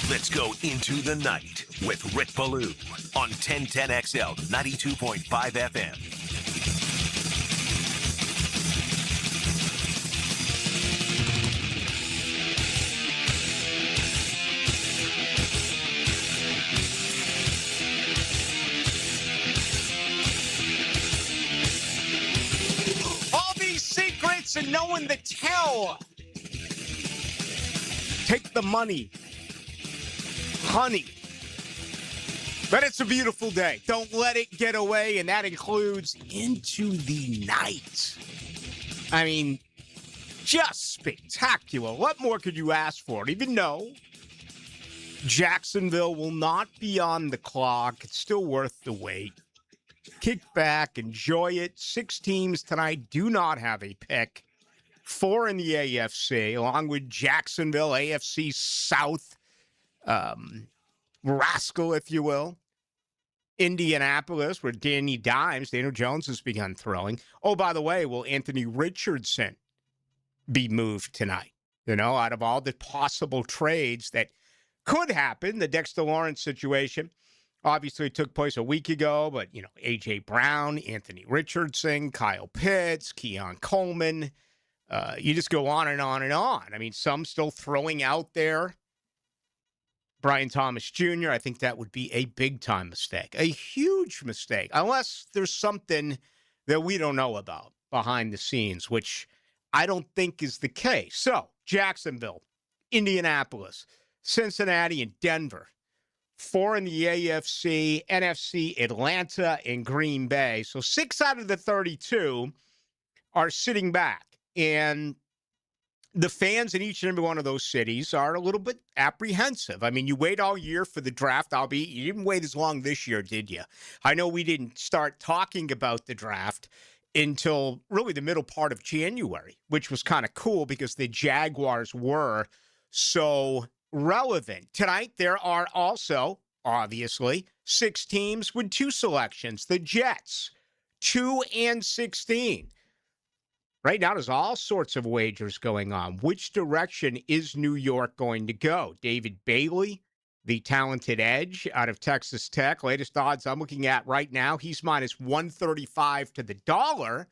Let's go into the night with Rick Ballou on 1010XL 92.5 FM. All these secrets and no one to tell. Take the money. Honey. But it's a beautiful day. Don't let it get away, and that includes into the night. I mean, just spectacular. What more could you ask for? Even though Jacksonville will not be on the clock, it's still worth the wait. Kick back, enjoy it. 6 teams tonight do not have a pick. 4 in the AFC, along with Jacksonville, AFC South. Rascal, if you will. Indianapolis, where Daniel Jones has begun throwing. Oh, by the way, will Anthony Richardson be moved tonight? You know, out of all the possible trades that could happen, the Dexter Lawrence situation obviously took place a week ago, but, you know, A.J. Brown, Anthony Richardson, Kyle Pitts, Keon Coleman. You just go on and on and on. I mean, some still throwing out there. Brian Thomas Jr., I think that would be a big-time mistake, a huge mistake, unless there's something that we don't know about behind the scenes, which I don't think is the case. So, Jacksonville, Indianapolis, Cincinnati, and Denver. 4 in the AFC, NFC, Atlanta, and Green Bay. So 6 out of the 32 are sitting back. And the fans in each and every one of those cities are a little bit apprehensive. I mean, you wait all year for the draft, albeit you didn't wait as long this year, did you? I know we didn't start talking about the draft until really the middle part of January, which was kind of cool because the Jaguars were so relevant. Tonight, there are also, obviously, 6 teams with 2 selections. The Jets, 2 and 16. Right now, there's all sorts of wagers going on. Which direction is New York going to go? David Bailey, the talented edge out of Texas Tech. Latest odds I'm looking at right now, he's minus 135 to the dollar.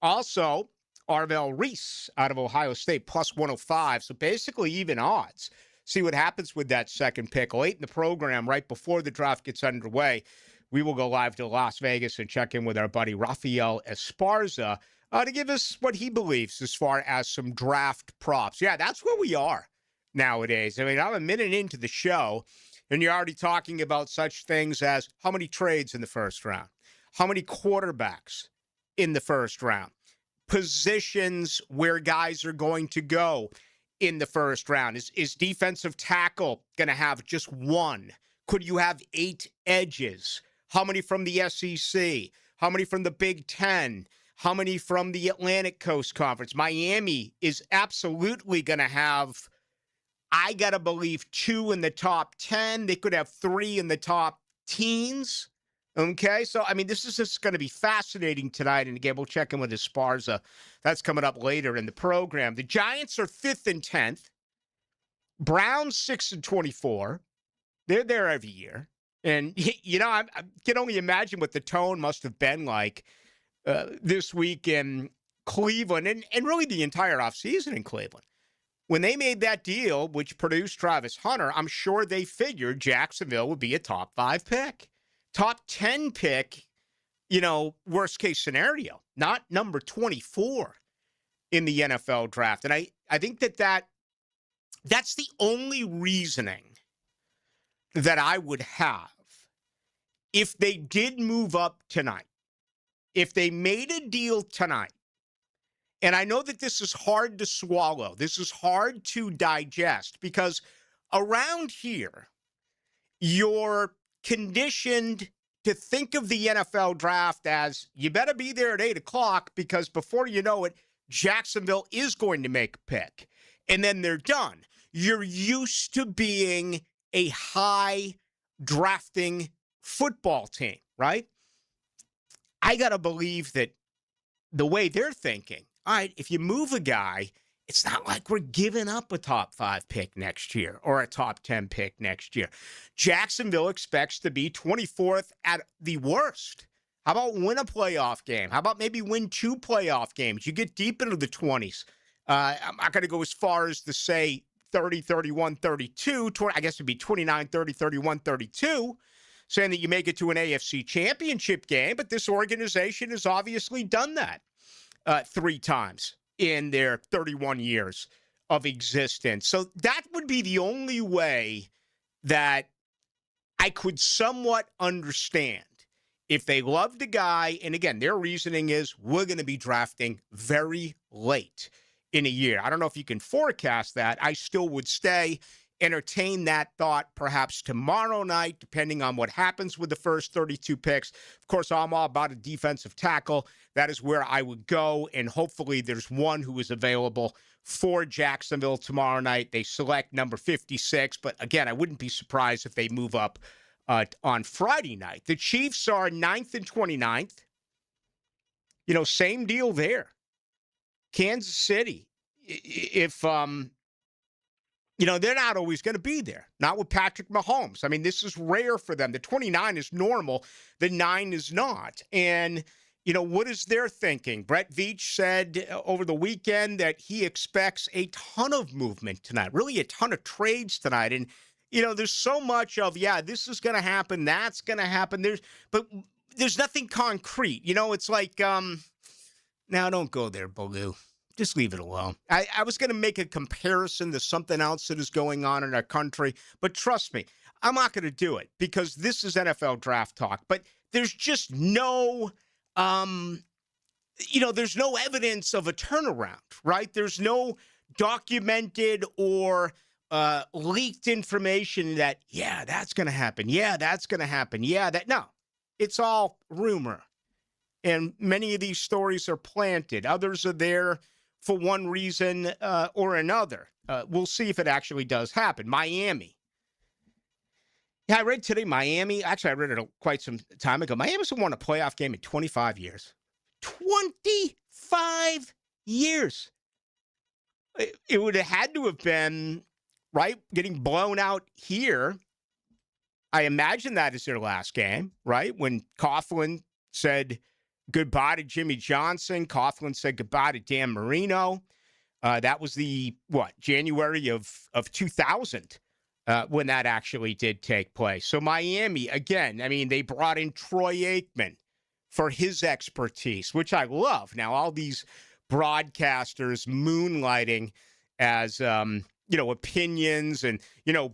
Also, Arvell Reese out of Ohio State, plus 105. So basically even odds. See what happens with that second pick. Late in the program, right before the draft gets underway, we will go live to Las Vegas and check in with our buddy Rafael Esparza to give us what he believes as far as some draft props. Yeah, that's where we are nowadays. I mean, I'm a minute into the show, and you're already talking about such things as how many trades in the first round, how many quarterbacks in the first round, positions where guys are going to go in the first round. Is defensive tackle going to have just 1? Could you have 8 edges? How many from the SEC? How many from the Big Ten? How many from the Atlantic Coast Conference? Miami is absolutely going to have, I got to believe, 2 in the top 10. They could have 3 in the top teens. Okay, so, I mean, this is just going to be fascinating tonight. And again, we'll check in with Esparza. That's coming up later in the program. The Giants are 5th and 10th. Browns 6 and 24. They're there every year. And, you know, I can only imagine what the tone must have been like this week in Cleveland and really the entire offseason in Cleveland. When they made that deal, which produced Travis Hunter, I'm sure they figured Jacksonville would be a top 5 pick. Top 10 pick, you know, worst case scenario, not number 24 in the NFL draft. And I think that's the only reasoning that I would have if they did move up tonight. If they made a deal tonight, and I know that this is hard to swallow, this is hard to digest, because around here, you're conditioned to think of the NFL draft as you better be there at 8 o'clock because before you know it, Jacksonville is going to make a pick. And then they're done. You're used to being a high drafting football team, right? I got to believe that the way they're thinking, all right, if you move a guy it's not like we're giving up a top 5 pick next year or a top 10 pick next year. Jacksonville expects to be 24th at the worst. How about win a playoff game? How about maybe win 2 playoff games? You get deep into the 20s. I'm not going to go as far as to say 30, 31, 32. I guess it'd be 29, 30, 31, 32, saying that you make it to an AFC championship game. But this organization has obviously done that 3 times in their 31 years of existence. So that would be the only way that I could somewhat understand if they loved the guy. And again, their reasoning is we're going to be drafting very late in a year. I don't know if you can forecast that. I still would entertain that thought perhaps tomorrow night, depending on what happens with the first 32 picks. Of course, I'm all about a defensive tackle. That is where I would go, and hopefully there's one who is available for Jacksonville tomorrow night. They select number 56, but again, I wouldn't be surprised if they move up on Friday night. The Chiefs are 9th and 29th. Same deal there. Kansas City, if they're not always going to be there. Not with Patrick Mahomes. I mean, this is rare for them. The 29 is normal. The 9 is not. And, what is their thinking? Brett Veach said over the weekend that he expects a ton of movement tonight, really a ton of trades tonight. And, there's so much of, this is going to happen, that's going to happen. But there's nothing concrete. It's like, now don't go there, Ballou. Just leave it alone. I was going to make a comparison to something else that is going on in our country, but trust me, I'm not going to do it because this is NFL draft talk. But there's just no, there's no evidence of a turnaround, right? There's no documented or leaked information that, that's going to happen. Yeah, that's going to happen. No, it's all rumor. And many of these stories are planted. Others are there for one reason or another. We'll see if it actually does happen. Miami. Yeah, I read today Miami. Actually, I read it quite some time ago. Miami hasn't won a playoff game in 25 years. 25 years. It would have had to have been, right, getting blown out here. I imagine that is their last game, right? When Coughlin said goodbye to Jimmy Johnson. Coughlin said goodbye to Dan Marino. That was January of 2000 when that actually did take place. So Miami, again, I mean, they brought in Troy Aikman for his expertise, which I love. Now, all these broadcasters moonlighting as opinions. And,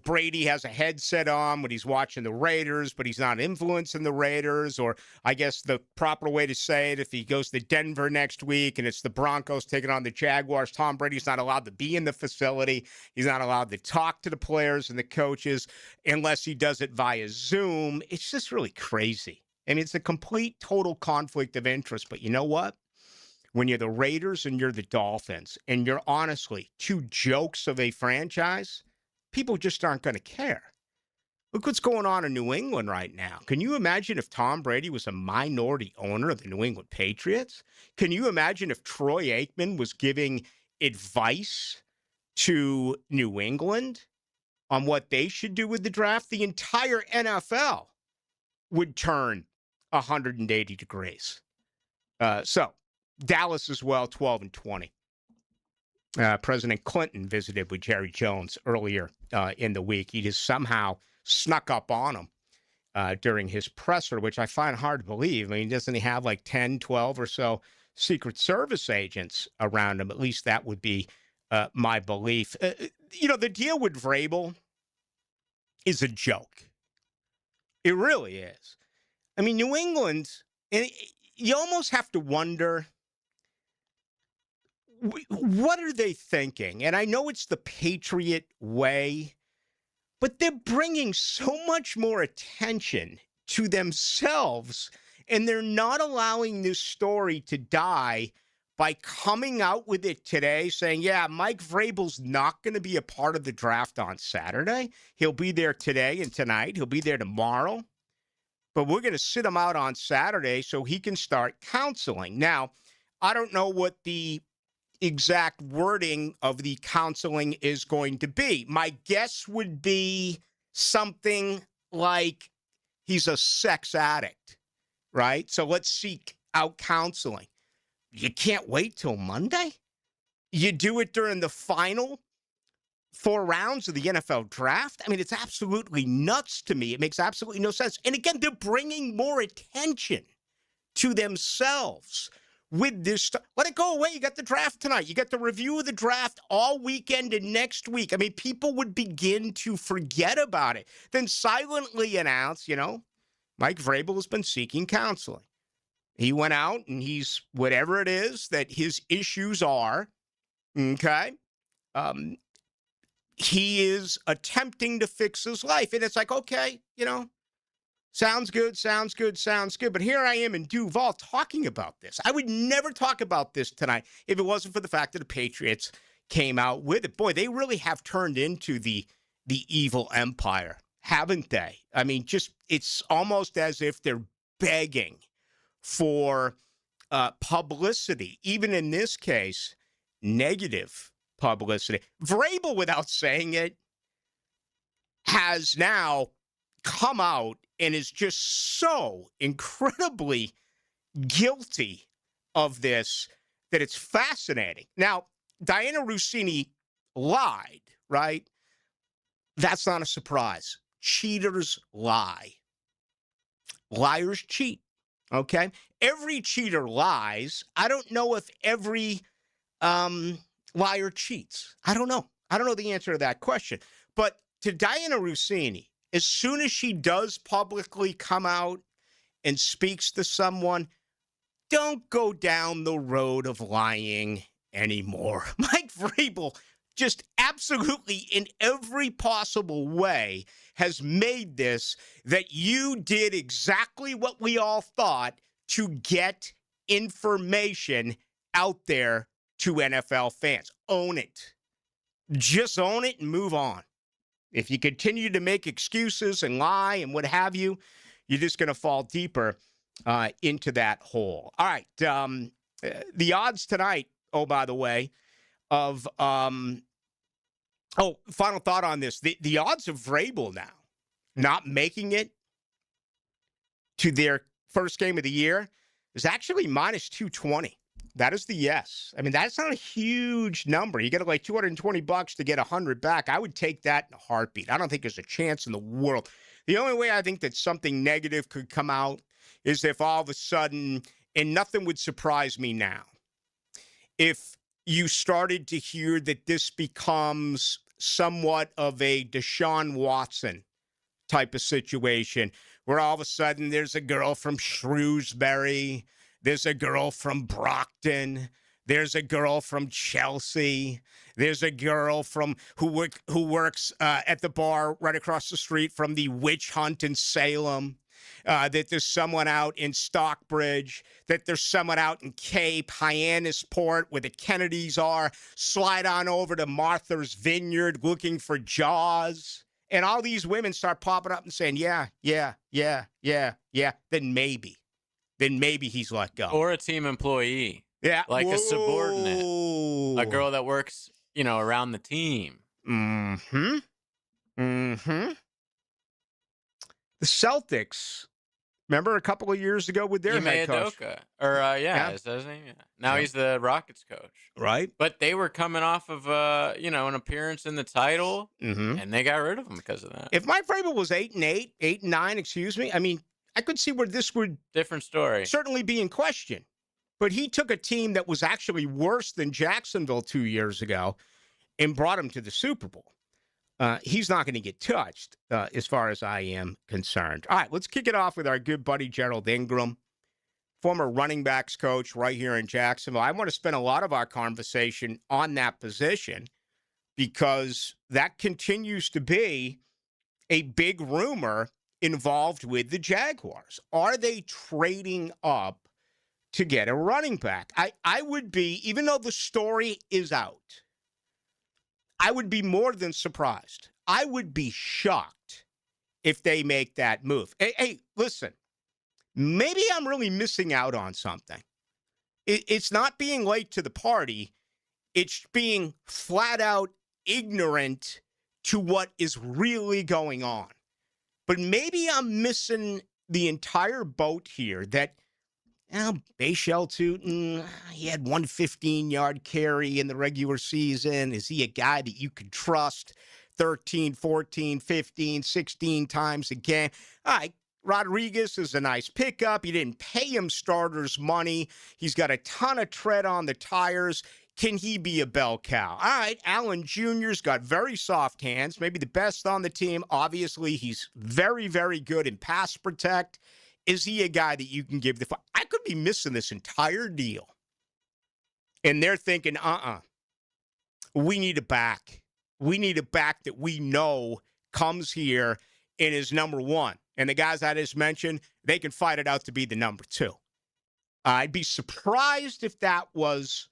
Brady has a headset on when he's watching the Raiders, but he's not influencing the Raiders. Or I guess the proper way to say it, if he goes to Denver next week and it's the Broncos taking on the Jaguars, Tom Brady's not allowed to be in the facility. He's not allowed to talk to the players and the coaches unless he does it via Zoom. It's just really crazy. I mean, it's a complete, total conflict of interest. But you know what? When you're the Raiders and you're the Dolphins, and you're honestly 2 jokes of a franchise, people just aren't going to care. Look what's going on in New England right now. Can you imagine if Tom Brady was a minority owner of the New England Patriots? Can you imagine if Troy Aikman was giving advice to New England on what they should do with the draft? The entire NFL would turn 180 degrees. So Dallas as well, 12 and 20. President Clinton visited with Jerry Jones earlier in the week. He just somehow snuck up on him during his presser, which I find hard to believe. I mean, doesn't he have like 10, 12 or so Secret Service agents around him? At least that would be my belief. The deal with Vrabel is a joke. It really is. I mean, New England, and you almost have to wonder, what are they thinking? And I know it's the Patriot way, but they're bringing so much more attention to themselves, and they're not allowing this story to die by coming out with it today saying, Mike Vrabel's not going to be a part of the draft on Saturday. He'll be there today and tonight. He'll be there tomorrow. But we're going to sit him out on Saturday so he can start counseling. Now, I don't know what the exact wording of the counseling is going to be. My guess would be something like he's a sex addict, right? So let's seek out counseling. You can't wait till Monday? You do it during the final 4 rounds of the NFL draft? I mean, it's absolutely nuts to me. It makes absolutely no sense. And again, they're bringing more attention to themselves with this stuff. Let it go away. You got the draft tonight. You got the review of the draft all weekend and next week. I mean, people would begin to forget about it. Then silently announce, Mike Vrabel has been seeking counseling. He went out and he's whatever it is that his issues are, okay? He is attempting to fix his life. And it's like, okay, sounds good. But here I am in Duval talking about this. I would never talk about this tonight if it wasn't for the fact that the Patriots came out with it. Boy, they really have turned into the evil empire, haven't they? I mean, it's almost as if they're begging for publicity, even in this case, negative publicity. Vrabel, without saying it, has now come out and is just so incredibly guilty of this that it's fascinating. Now, Diana Rossini lied, right? That's not a surprise. Cheaters lie. Liars cheat, okay? Every cheater lies. I don't know if every liar cheats. I don't know. I don't know the answer to that question. But to Diana Rossini, as soon as she does publicly come out and speaks to someone, don't go down the road of lying anymore. Mike Vrabel just absolutely in every possible way has made this that you did exactly what we all thought to get information out there to NFL fans. Own it. Just own it and move on. If you continue to make excuses and lie and what have you, you're just going to fall deeper into that hole. All right. The odds tonight, oh, by the way, of final thought on this. The odds of Vrabel now not making it to their first game of the year is actually minus 220. That is the yes. I mean, that's not a huge number. You get like $220 to get 100 back. I would take that in a heartbeat. I don't think there's a chance in the world. The only way I think that something negative could come out is if all of a sudden, and nothing would surprise me now, if you started to hear that this becomes somewhat of a Deshaun Watson type of situation, where all of a sudden there's a girl from Shrewsbury, there's a girl from Brockton, there's a girl from Chelsea, there's a girl from who works at the bar right across the street from the witch hunt in Salem, that there's someone out in Stockbridge, that there's someone out in Cape, Hyannisport, where the Kennedys are, slide on over to Martha's Vineyard looking for Jaws. And all these women start popping up and saying, yeah, then maybe he's let go. Or a team employee. Yeah. Like a subordinate. A girl that works, around the team. Mm-hmm. The Celtics, remember a couple of years ago with their head coach? Is that his name? Yeah. Now he's the Rockets coach. Right. But they were coming off of, an appearance in the title, and they got rid of him because of that. If Mike Vrabel was 8-8, 8-9, I mean, I could see where this would different story certainly be in question. But he took a team that was actually worse than Jacksonville 2 years ago and brought him to the Super Bowl. He's not going to get touched as far as I am concerned. All right, let's kick it off with our good buddy Gerald Ingram, former running backs coach right here in Jacksonville. I want to spend a lot of our conversation on that position because that continues to be a big rumor involved with the Jaguars. Are they trading up to get a running back? I would be, even though the story is out, I would be more than surprised. I would be shocked if they make that move. Hey, listen, maybe I'm really missing out on something. It's not being late to the party. It's being flat out ignorant to what is really going on. But maybe I'm missing the entire boat here that Bayshell Tootin, he had one 15-yard carry in the regular season. Is he a guy that you could trust 13, 14, 15, 16 times a game? All right, Rodriguez is a nice pickup. You didn't pay him starters money. He's got a ton of tread on the tires. Can he be a bell cow? All right, Allen Jr.'s got very soft hands, maybe the best on the team. Obviously, he's very, very good in pass protect. Is he a guy that you can give the – I could be missing this entire deal. And they're thinking, we need a back. We need a back that we know comes here and is number one. And the guys I just mentioned, they can fight it out to be the number two. I'd be surprised if that was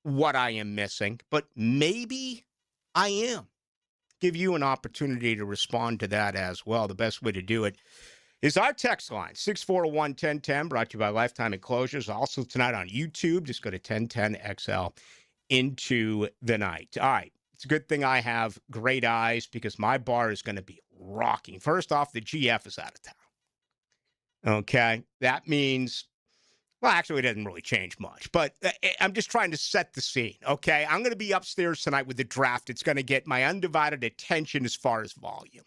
what I am missing, but maybe I am. Give you an opportunity to respond to that as well. The best way to do it is our text line, 641-1010, brought to you by Lifetime Enclosures. Also tonight on YouTube, just go to 1010XL into the night. All right, it's a good thing I have great eyes because my bar is going to be rocking. First off, the GF is out of town. Okay, that means, well, actually, it doesn't really change much, but I'm just trying to set the scene, okay? I'm going to be upstairs tonight with the draft. It's going to get my undivided attention as far as volume.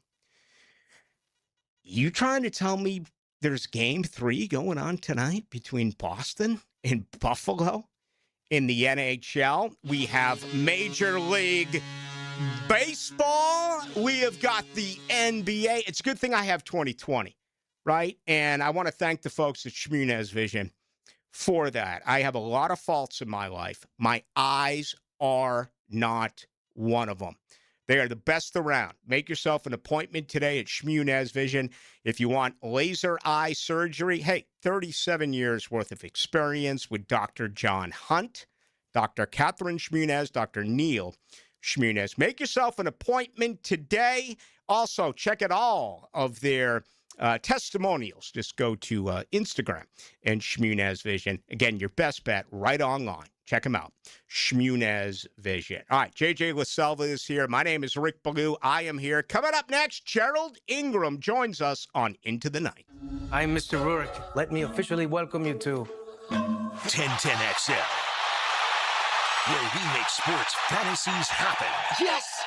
You trying to tell me there's game 3 going on tonight between Boston and Buffalo in the NHL? We have Major League Baseball. We have got the NBA. It's a good thing I have 2020, right? And I want to thank the folks at Shmunez Vision for that. I have a lot of faults in my life. My eyes are not one of them. They are the best around. Make yourself an appointment today at Shmunez Vision. If you want laser eye surgery, hey, 37 years worth of experience with Dr. John Hunt, Dr. Catherine Shmunez, Dr. Neil Shmunez. Make yourself an appointment today. Also, check out all of their testimonials. Just go to Instagram and Shmunez Vision. Again, your best bet right online. Check them out. Shmunez Vision. All right, JJ LaSelva is here. My name is Rick Ballou. I am here. Coming up next, Gerald Ingram joins us on Into the Night. I'm Mr. Rurik. Let me officially welcome you to 1010XL, where we make sports fantasies happen. Yes!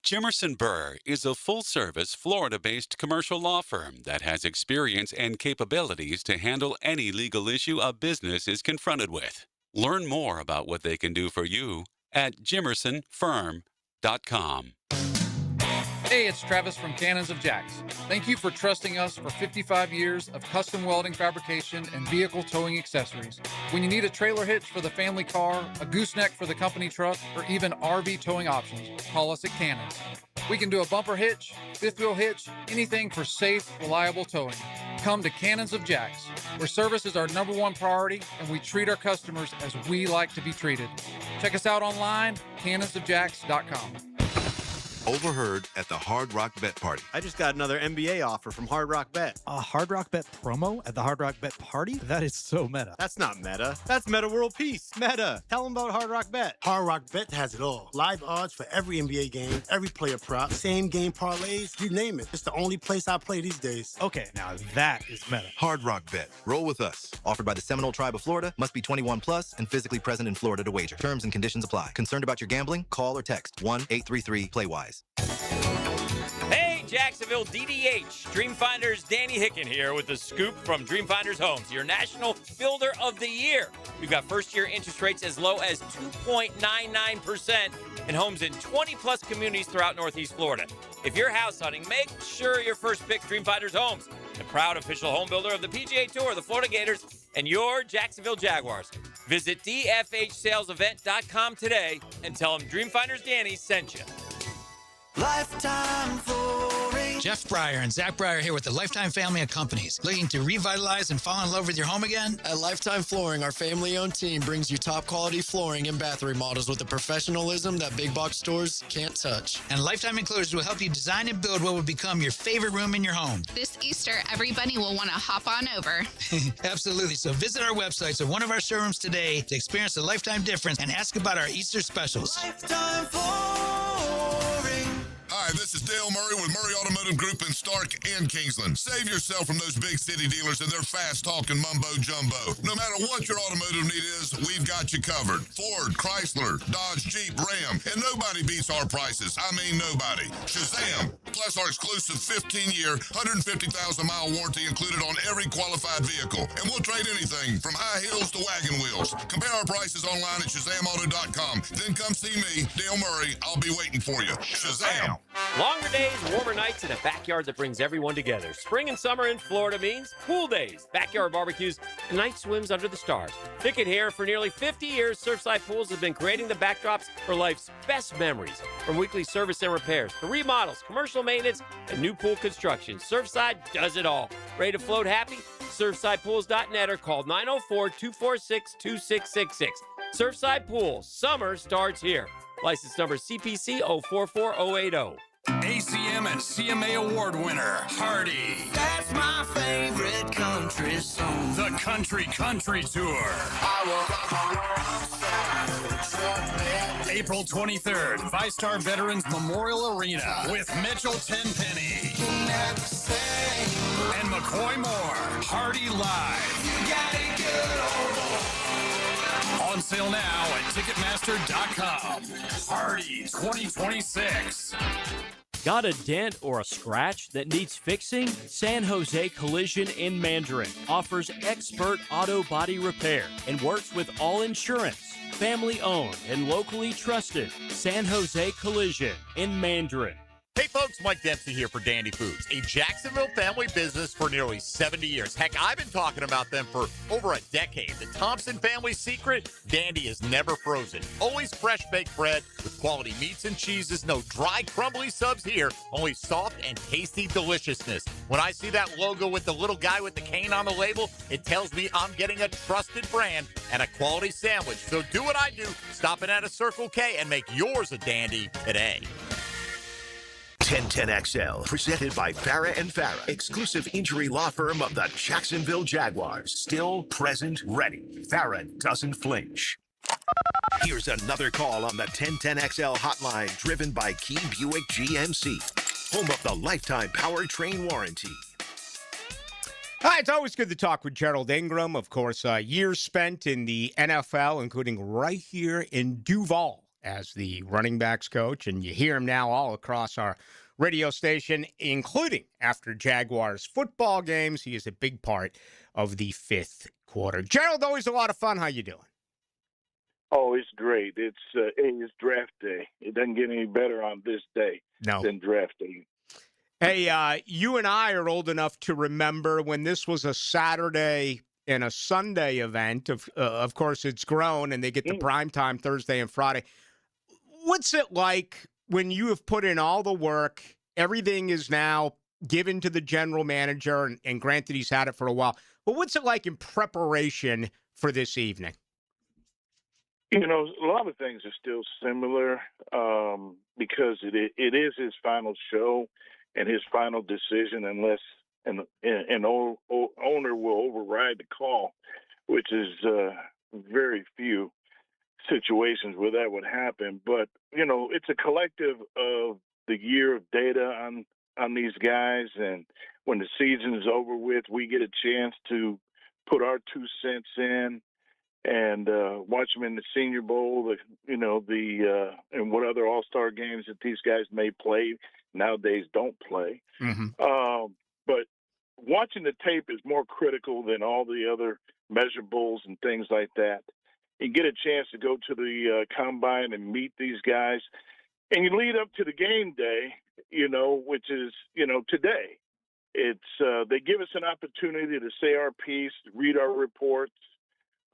Jimerson Burr is a full-service, Florida-based commercial law firm that has experience and capabilities to handle any legal issue a business is confronted with. Learn more about what they can do for you at jimersonfirm.com. Hey, it's Travis from Cannons of Jacks. Thank you for trusting us for 55 years of custom welding fabrication and vehicle towing accessories. When you need a trailer hitch for the family car, a gooseneck for the company truck, or even RV towing options, call us at Cannons. We can do a bumper hitch, fifth wheel hitch, anything for safe, reliable towing. Come to Cannons of Jacks, where service is our #1 priority and we treat our customers as we like to be treated. Check us out online, cannonsofjacks.com. Overheard at the Hard Rock Bet Party. I just got another NBA offer from Hard Rock Bet. A Hard Rock Bet promo at the Hard Rock Bet Party? That is so meta. That's not meta. That's Meta World Peace. Meta. Tell them about Hard Rock Bet. Hard Rock Bet has it all. Live odds for every NBA game, every player prop, same game parlays, you name it. It's the only place I play these days. Okay, now that is meta. Hard Rock Bet. Roll with us. Offered by the Seminole Tribe of Florida. Must be 21 plus and physically present in Florida to wager. Terms and conditions apply. Concerned about your gambling? Call or text 1-833-PLAY-WISE. Hey, Jacksonville DDH. Dreamfinders Danny Hicken here with the scoop from Dreamfinders Homes, your National Builder of the Year. We've got first-year interest rates as low as 2.99% in homes in 20-plus communities throughout Northeast Florida. If you're house hunting, make sure your first pick Dreamfinders Homes, the proud official home builder of the PGA Tour, the Florida Gators, and your Jacksonville Jaguars. Visit dfhsalesevent.com today and tell them Dreamfinders Danny sent you. Lifetime Flooring. Jeff Breyer and Zach Breyer here with the Lifetime family of companies. Looking to revitalize and fall in love with your home again? At Lifetime Flooring, our family-owned team brings you top-quality flooring and bath remodels with the professionalism that big box stores can't touch. And Lifetime Enclosures will help you design and build what will become your favorite room in your home. This Easter, everybody will want to hop on over. Absolutely. So visit our websites or one of our showrooms today to experience the Lifetime difference and ask about our Easter specials. Lifetime Flooring. Hi, this is Dale Murray with Murray Automotive Group in Stark and Kingsland. Save yourself from those big city dealers and their fast-talking mumbo-jumbo. No matter what your automotive need is, we've got you covered. Ford, Chrysler, Dodge, Jeep, Ram, and nobody beats our prices. I mean nobody. Shazam! Plus our exclusive 15-year, 150,000-mile warranty included on every qualified vehicle. And we'll trade anything from high heels to wagon wheels. Compare our prices online at ShazamAuto.com. Then come see me, Dale Murray. I'll be waiting for you. Shazam! Longer days, warmer nights, and a backyard that brings everyone together. Spring and summer in Florida means pool days, backyard barbecues, and night swims under the stars. Picket here for nearly 50 years, Surfside Pools has been creating the backdrops for life's best memories. From weekly service and repairs to remodels, commercial maintenance, and new pool construction, Surfside does it all. Ready to float happy? SurfsidePools.net or call 904-246-2666. Surfside Pools, summer starts here. License number CPC 044080. ACM and CMA award winner, Hardy. That's my favorite country song. The Country Tour. April 23rd, ViStar Veterans Memorial Arena with Mitchell Tenpenny and McCoy Moore. Hardy Live. You got it good, on sale now at Ticketmaster.com. Hardy 2026. Got a dent or a scratch that needs fixing? San Jose Collision in Mandarin offers expert auto body repair and works with all insurance. Family owned and locally trusted. San Jose Collision in Mandarin. Hey folks, Mike Dempsey here for Dandy Foods, a Jacksonville family business for nearly 70 years. Heck, I've been talking about them for over a decade. The Thompson family secret, Dandy is never frozen. Always fresh baked bread with quality meats and cheeses. No dry, crumbly subs here, only soft and tasty deliciousness. When I see that logo with the little guy with the cane on the label, it tells me I'm getting a trusted brand and a quality sandwich. So do what I do, stop in at a Circle K and make yours a Dandy today. 1010XL, presented by Farah and Farah, exclusive injury law firm of the Jacksonville Jaguars. Still present, ready. Farah doesn't flinch. Here's another call on the 1010XL hotline, driven by Key Buick GMC, home of the lifetime powertrain warranty. Hi, it's always good to talk with Gerald Ingram. Of course, years spent in the NFL, including right here in Duval as the running backs coach, and you hear him now all across our radio station, including after Jaguars football games. He is a big part of the fifth quarter. Gerald, always a lot of fun. How you doing? Oh, it's great. It's draft day. It doesn't get any better on this day than draft day. Hey, you and I are old enough to remember when this was a Saturday and a Sunday event. Of course, it's grown, and they get the prime time Thursday and Friday. What's it like when you have put in all the work, everything is now given to the general manager, and granted he's had it for a while, but what's it like in preparation for this evening? You know, a lot of things are still similar because it is his final show and his final decision, unless an owner will override the call, which is very few situations where that would happen. But, you know, it's a collective of the year of data on these guys. And when the season is over with, we get a chance to put our 2 cents in and watch them in the Senior Bowl, and what other all-star games that these guys may play, nowadays don't play. Mm-hmm. But watching the tape is more critical than all the other measurables and things like that. You get a chance to go to the combine and meet these guys, and you lead up to the game day, which is, today. It's they give us an opportunity to say our piece, read our reports.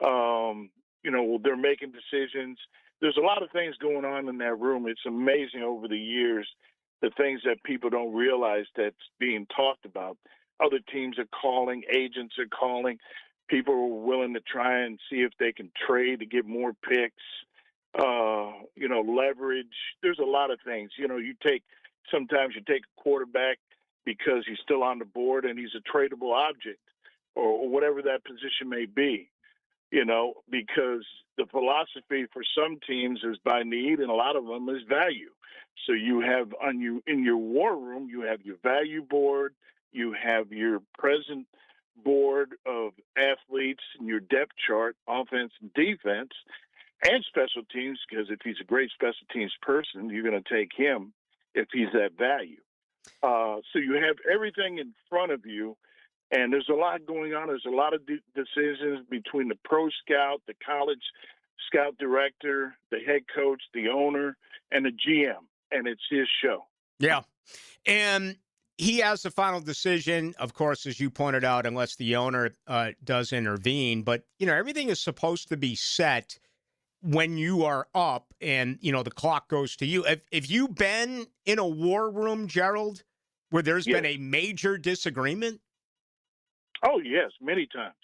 They're making decisions. There's a lot of things going on in that room. It's amazing over the years the things that people don't realize that's being talked about. Other teams are calling, agents are calling. People are willing to try and see if they can trade to get more picks. Leverage. There's a lot of things. Sometimes you take a quarterback because he's still on the board and he's a tradable object or whatever that position may be, because the philosophy for some teams is by need and a lot of them is value. So you have in your war room, you have your value board, you have your present board of athletes and your depth chart, offense and defense, and special teams, because if he's a great special teams person, you're going to take him if he's that value. So you have everything in front of you, and there's a lot going on. There's a lot of decisions between the pro scout, the college scout director, the head coach, the owner, and the GM, and it's his show. Yeah. And he has the final decision, of course, as you pointed out, unless the owner does intervene. But, everything is supposed to be set when you are up and, the clock goes to you. If you've been in a war room, Gerald, where there's been a major disagreement? Oh, yes, many times.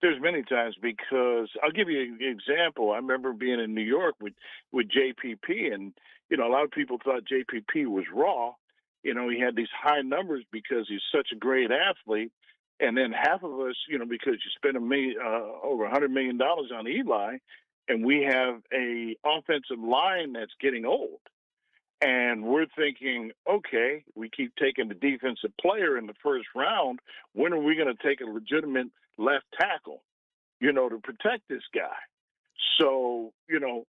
There's many times because I'll give you an example. I remember being in New York with JPP, and, a lot of people thought JPP was raw. He had these high numbers because he's such a great athlete. And then half of us, because you spend over $100 million on Eli, and we have a offensive line that's getting old. And we're thinking, okay, we keep taking the defensive player in the first round. When are we going to take a legitimate left tackle, to protect this guy? So,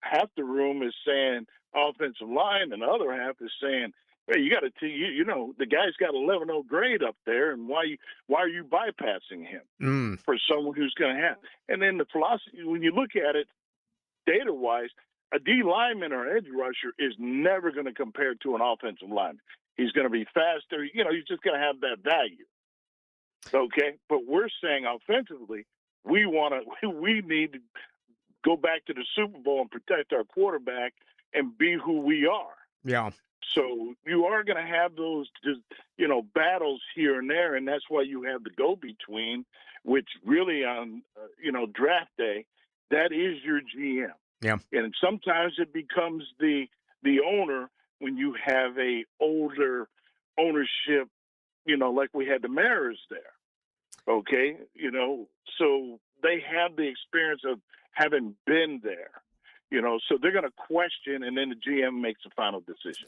half the room is saying offensive line, and the other half is saying, hey, you got to, the guy's got 11.0 grade up there, and why are you bypassing him for someone who's going to have? And then the philosophy, when you look at it data-wise, a D lineman or edge rusher is never going to compare to an offensive lineman. He's going to be faster. He's just going to have that value. Okay, but we're saying offensively, we need to go back to the Super Bowl and protect our quarterback and be who we are. Yeah. So you are going to have those, battles here and there, and that's why you have the go-between, which really on, draft day, that is your GM. Yeah. And sometimes it becomes the owner when you have a older ownership, like we had the Mariners there. Okay. So they have the experience of having been there, so they're going to question, and then the GM makes the final decision.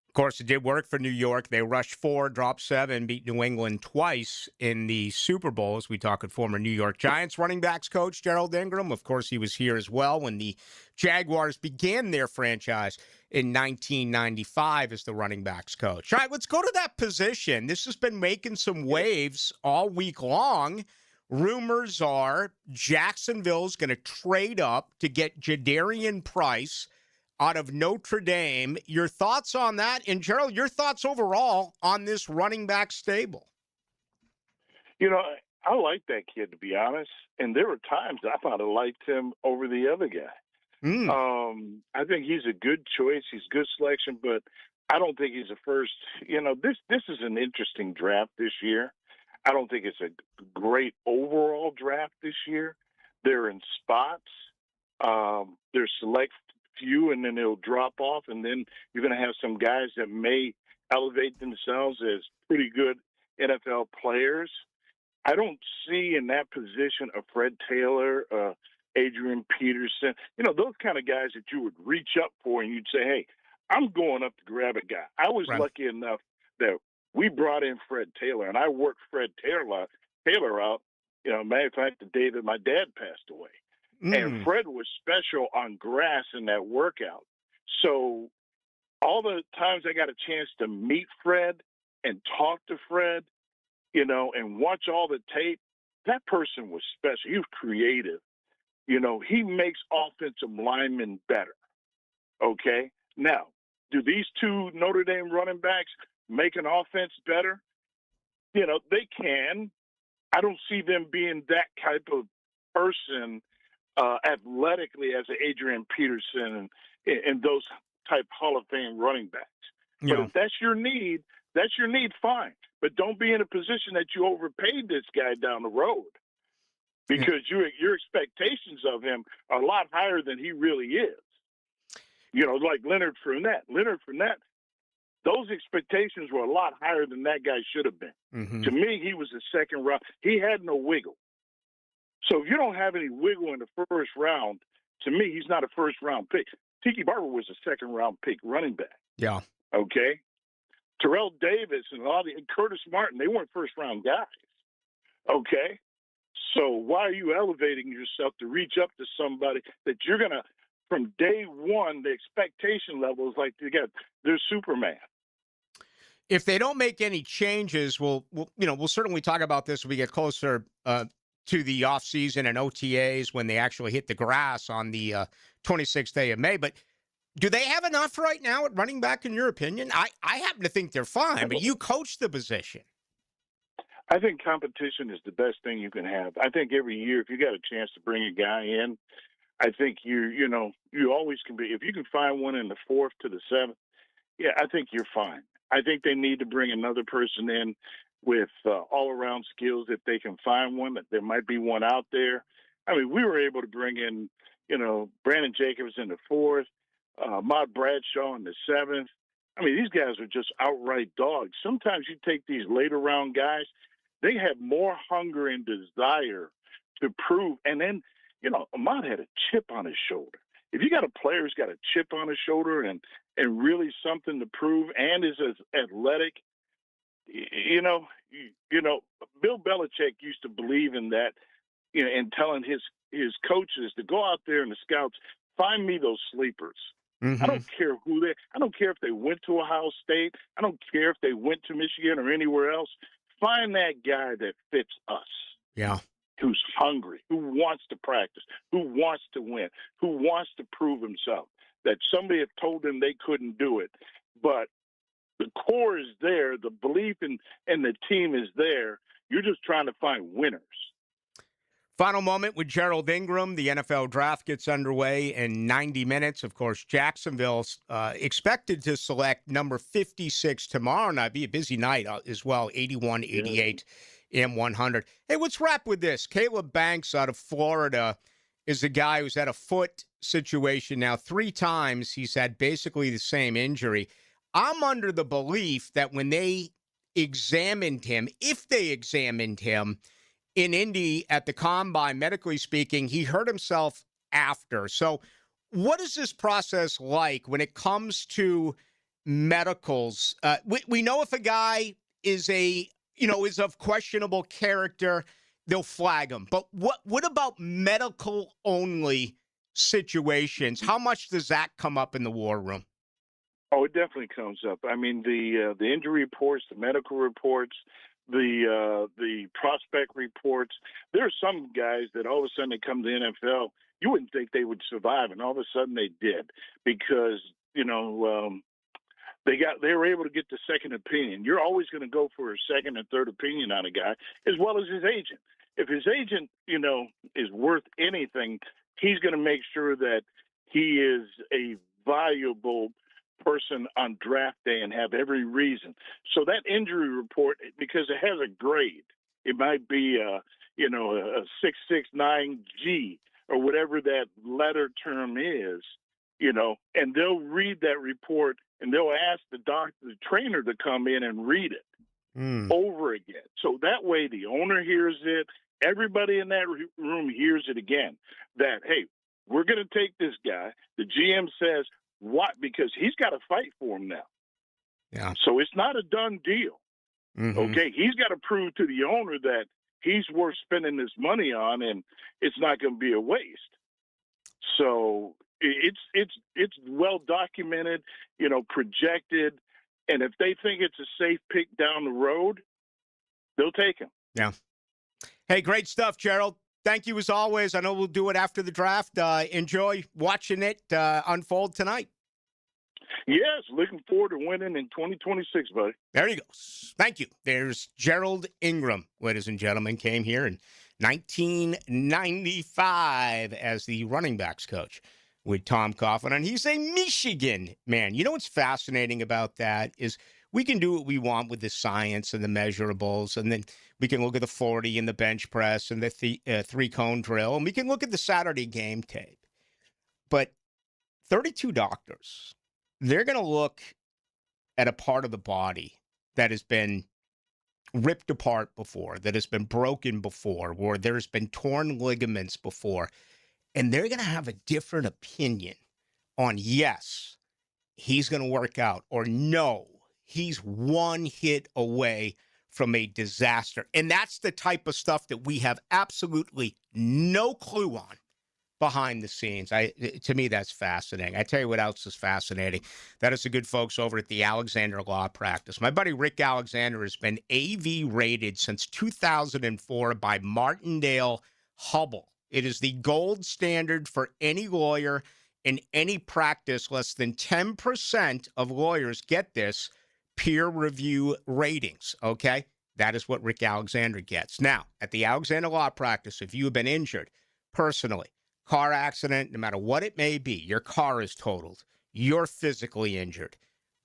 Of course, it did work for New York. They rushed 4, dropped 7, beat New England twice in the Super Bowl. As we talk with former New York Giants running backs coach Gerald Ingram. Of course, he was here as well when the Jaguars began their franchise in 1995 as the running backs coach. All right, let's go to that position. This has been making some waves all week long. Rumors are Jacksonville's going to trade up to get Jadarian Price out of Notre Dame. Your thoughts on that? And, Gerald, your thoughts overall on this running back stable? I like that kid, to be honest. And there were times I thought I liked him over the other guy. I think he's a good choice. He's good selection, but I don't think he's a first. This is an interesting draft this year. I don't think it's a great overall draft this year. They're in spots. They're select few, and then it'll drop off, and then you're going to have some guys that may elevate themselves as pretty good NFL players. I don't see in that position a Fred Taylor, Adrian Peterson, those kind of guys that you would reach up for and you'd say, hey, I'm going up to grab a guy. I was lucky enough that we brought in Fred Taylor, and I worked Fred Taylor out, matter of fact, the day that my dad passed away. And Fred was special on grass in that workout. So all the times I got a chance to meet Fred and talk to Fred, and watch all the tape, that person was special. He was creative. He makes offensive linemen better. Okay? Now, do these two Notre Dame running backs make an offense better? They can. I don't see them being that type of person athletically as Adrian Peterson and those type Hall of Fame running backs. But if that's your need, fine. But don't be in a position that you overpaid this guy down the road, because your expectations of him are a lot higher than he really is. Like Leonard Fournette. Those expectations were a lot higher than that guy should have been. Mm-hmm. To me, he was a second round. He had no wiggle. So if you don't have any wiggle in the first round, to me, he's not a first-round pick. Tiki Barber was a second-round pick running back. Yeah. Okay? Terrell Davis and Curtis Martin, they weren't first-round guys. Okay? So why are you elevating yourself to reach up to somebody that you're going to, from day one, the expectation level is like, they're Superman. If they don't make any changes, we'll certainly talk about this when we get closer to the offseason and OTAs when they actually hit the grass on the 26th day of May. But do they have enough right now at running back, in your opinion? I happen to think they're fine, but you coach the position. I think competition is the best thing you can have. I think every year, if you got a chance to bring a guy in, I think you always can be. If you can find one in the 4th to the 7th, yeah, I think you're fine. I think they need to bring another person in with all-around skills if they can find one. That there might be one out there. I mean, we were able to bring in, Brandon Jacobs in the 4th, Ahmad Bradshaw in the 7th. I mean, these guys are just outright dogs. Sometimes you take these later-round guys, they have more hunger and desire to prove. And then, Ahmad had a chip on his shoulder. If you got a player who's got a chip on his shoulder and really something to prove and is as athletic, Bill Belichick used to believe in that, and telling his coaches to go out there and the scouts, find me those sleepers. Mm-hmm. I don't care I don't care if they went to Ohio State. I don't care if they went to Michigan or anywhere else. Find that guy that fits us. Yeah. Who's hungry, who wants to practice, who wants to win, who wants to prove himself, that somebody had told them they couldn't do it. But the core is there. The belief in the team is there. You're just trying to find winners. Final moment with Gerald Ingram. The NFL draft gets underway in 90 minutes. Of course, Jacksonville's expected to select number 56 tomorrow night. Be a busy night as well, 81, 88, and 100. Hey, let's wrap with this. Caleb Banks out of Florida is a guy who's had a foot situation now 3 times. He's had basically the same injury. I'm under the belief that when they examined him, if they examined him in Indy at the Combine, medically speaking, he hurt himself after. So what is this process like when it comes to medicals? We know if a guy is is of questionable character, they'll flag him. But what about medical only situations? How much does that come up in the war room? Oh, it definitely comes up. I mean, the injury reports, the medical reports, the prospect reports. There are some guys that all of a sudden they come to the NFL, you wouldn't think they would survive, and all of a sudden they did because they were able to get the second opinion. You're always going to go for a second and third opinion on a guy, as well as his agent. If his agent, is worth anything, he's going to make sure that he is a valuable person on draft day and have every reason. So that injury report, because it has a grade, it might be a 669G or whatever that letter term is, and they'll read that report and they'll ask the trainer to come in and read it over again. So that way the owner hears it, everybody in that room hears it again, that, hey, we're going to take this guy. The GM says, what? Because he's got to fight for him now. Yeah. So it's not a done deal. Mm-hmm. Okay. He's got to prove to the owner that he's worth spending this money on, and it's not going to be a waste. So it's well documented, projected, and if they think it's a safe pick down the road, they'll take him. Yeah. Hey, great stuff, Gerald. Thank you as always. I know we'll do it after the draft. Enjoy watching it unfold tonight. Yes, looking forward to winning in 2026, buddy. There you go. Thank you. There's Gerald Ingram, ladies and gentlemen, came here in 1995 as the running backs coach with Tom Coughlin, and he's a Michigan man. You know what's fascinating about that is we can do what we want with the science and the measurables, and then we can look at the 40 and the bench press and the three-cone drill, and we can look at the Saturday game tape. But 32 doctors, they're going to look at a part of the body that has been ripped apart before, that has been broken before, or there's been torn ligaments before, and they're going to have a different opinion on, yes, he's going to work out, or no, he's one hit away from a disaster. And that's the type of stuff that we have absolutely no clue on behind the scenes. To me, that's fascinating. I tell you what else is fascinating. That is the good folks over at the Alexander Law Practice. My buddy Rick Alexander has been AV rated since 2004 by Martindale Hubbell. It is the gold standard for any lawyer in any practice. Less than 10% of lawyers get this peer review ratings, okay? That is what Rick Alexander gets. Now, at the Alexander Law Practice, if you have been injured personally, car accident, no matter what it may be, your car is totaled, you're physically injured,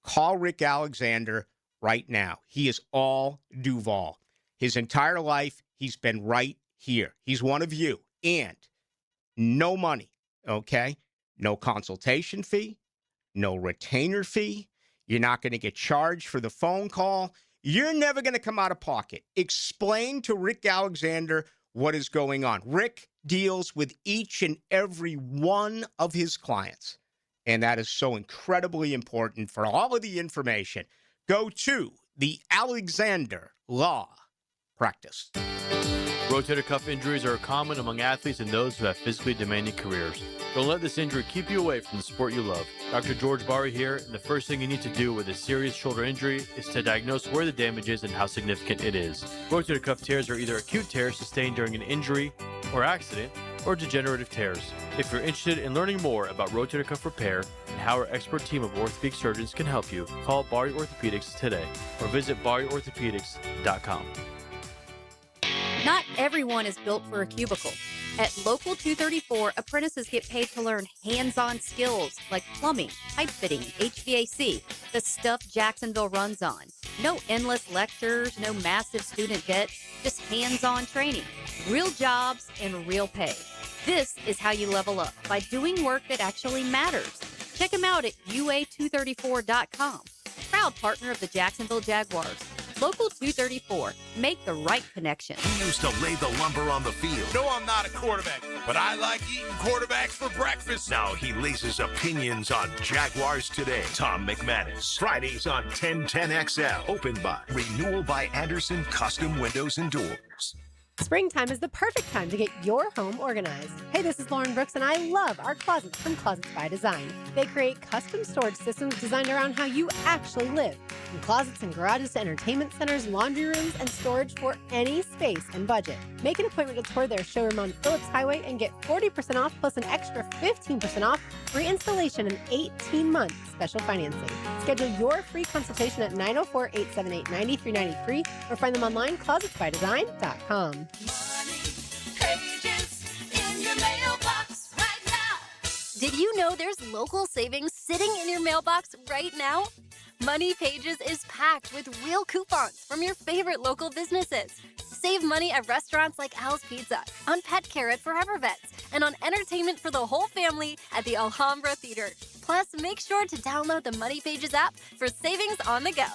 call Rick Alexander right now. He is all Duval. His entire life, he's been right here. He's one of you. And no money, okay? No consultation fee, no retainer fee. You're not going to get charged for the phone call. You're never going to come out of pocket. Explain to Rick Alexander what is going on. Rick deals with each and every one of his clients, and that is so incredibly important. For all of the information, go to the Alexander Law Practice. Rotator cuff injuries are common among athletes and those who have physically demanding careers. Don't let this injury keep you away from the sport you love. Dr. George Barry here, and the first thing you need to do with a serious shoulder injury is to diagnose where the damage is and how significant it is. Rotator cuff tears are either acute tears sustained during an injury or accident, or degenerative tears. If you're interested in learning more about rotator cuff repair and how our expert team of orthopedic surgeons can help you, call Barry Orthopedics today or visit barryorthopedics.com. Not everyone is built for a cubicle. At Local 234, apprentices get paid to learn hands-on skills like plumbing, pipe fitting, HVAC, the stuff Jacksonville runs on. No endless lectures, no massive student debt, just hands-on training, real jobs, and real pay. This is how you level up, by doing work that actually matters. Check them out at UA234.com. Proud partner of the Jacksonville Jaguars. Local 234. Make the right connection. He used to lay the lumber on the field. No, I'm not a quarterback, but I like eating quarterbacks for breakfast. Now he lays his opinions on Jaguars Today. Tom McManus. Fridays on 1010XL. Opened by Renewal by Anderson Custom Windows and Doors. Springtime is the perfect time to get your home organized. Hey, this is Lauren Brooks, and I love our closets from Closets by Design. They create custom storage systems designed around how you actually live. From closets and garages to entertainment centers, laundry rooms, and storage for any space and budget. Make an appointment to tour their showroom on Phillips Highway and get 40% off plus an extra 15% off for installation and 18-month special financing. Schedule your free consultation at 904-878-9393 or find them online, closetsbydesign.com. Did you know there's local savings sitting in your mailbox right now? Money Pages is packed with real coupons from your favorite local businesses. Save money at restaurants like Al's Pizza, on pet care at Forever Vets, and on entertainment for the whole family at the Alhambra Theater. Plus, make sure to download the Money Pages app for savings on the go.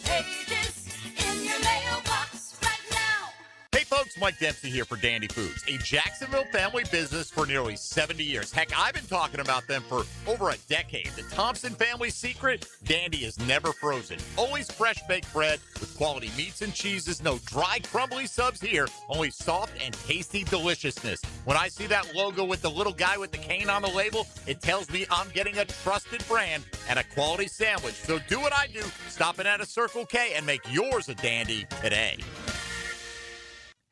Pages in your mailbox right now. Hey folks, Mike Dempsey here for Dandy Foods, a Jacksonville family business for nearly 70 years. Heck, I've been talking about them for over a decade. The Thompson family secret, Dandy is never frozen. Always fresh baked bread with quality meats and cheeses. No dry, crumbly subs here, only soft and tasty deliciousness. When I see that logo with the little guy with the cane on the label, it tells me I'm getting a trusted brand and a quality sandwich. So do what I do, stop in at a Circle K and make yours a Dandy today.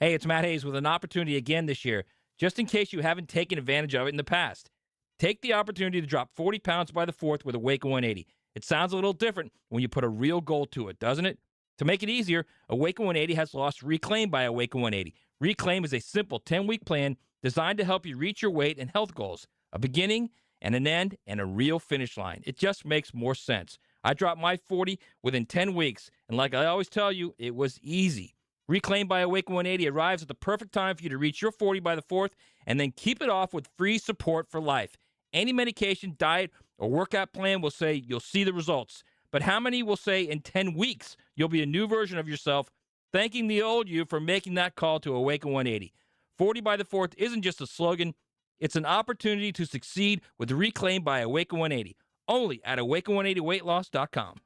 Hey, it's Matt Hayes with an opportunity again this year, just in case you haven't taken advantage of it in the past. Take the opportunity to drop 40 pounds by the 4th with a Waco 180. It sounds a little different when you put a real goal to it, doesn't it? To make it easier, a Waco 180 has lost Reclaim by a Waco 180. Reclaim is a simple 10-week plan designed to help you reach your weight and health goals. A beginning and an end and a real finish line. It just makes more sense. I dropped my 40 within 10 weeks, and like I always tell you, it was easy. Reclaim by Awaken 180 arrives at the perfect time for you to reach your 40 by the 4th and then keep it off with free support for life. Any medication, diet, or workout plan will say you'll see the results. But how many will say in 10 weeks you'll be a new version of yourself, thanking the old you for making that call to Awaken 180? 40 by the 4th isn't just a slogan. It's an opportunity to succeed with Reclaim by Awaken 180. Only at awaken180weightloss.com.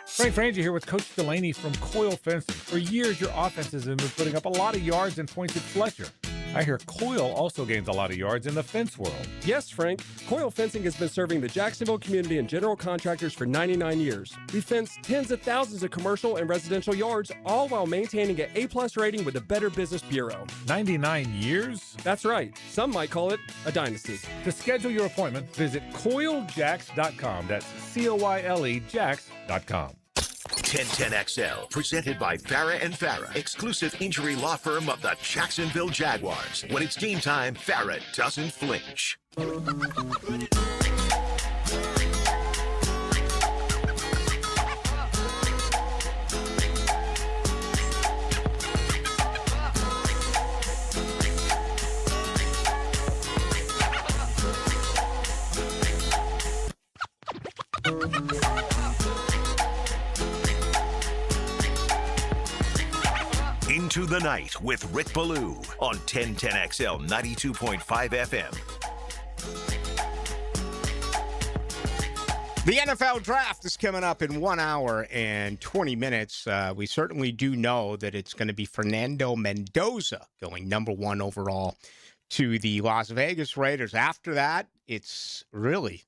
Frank Frangie here with Coach Delaney from Coil Fencing. For years, your offenses have been putting up a lot of yards and points at Fletcher. I hear Coil also gains a lot of yards in the fence world. Yes, Frank. Coil Fencing has been serving the Jacksonville community and general contractors for 99 years. We fence tens of thousands of commercial and residential yards, all while maintaining an A+ rating with the Better Business Bureau. 99 years? That's right. Some might call it a dynasty. To schedule your appointment, visit CoilJax.com. That's COYLE Jax.com. 1010XL, presented by Farah and Farah, exclusive injury law firm of the Jacksonville Jaguars. When it's game time, Farah doesn't flinch. Into the Night with Rick Ballou on 1010XL 92.5 FM. The NFL draft is coming up in 1 hour and 20 minutes. We certainly do know that it's going to be Fernando Mendoza going number 1 overall to the Las Vegas Raiders. After that, it's really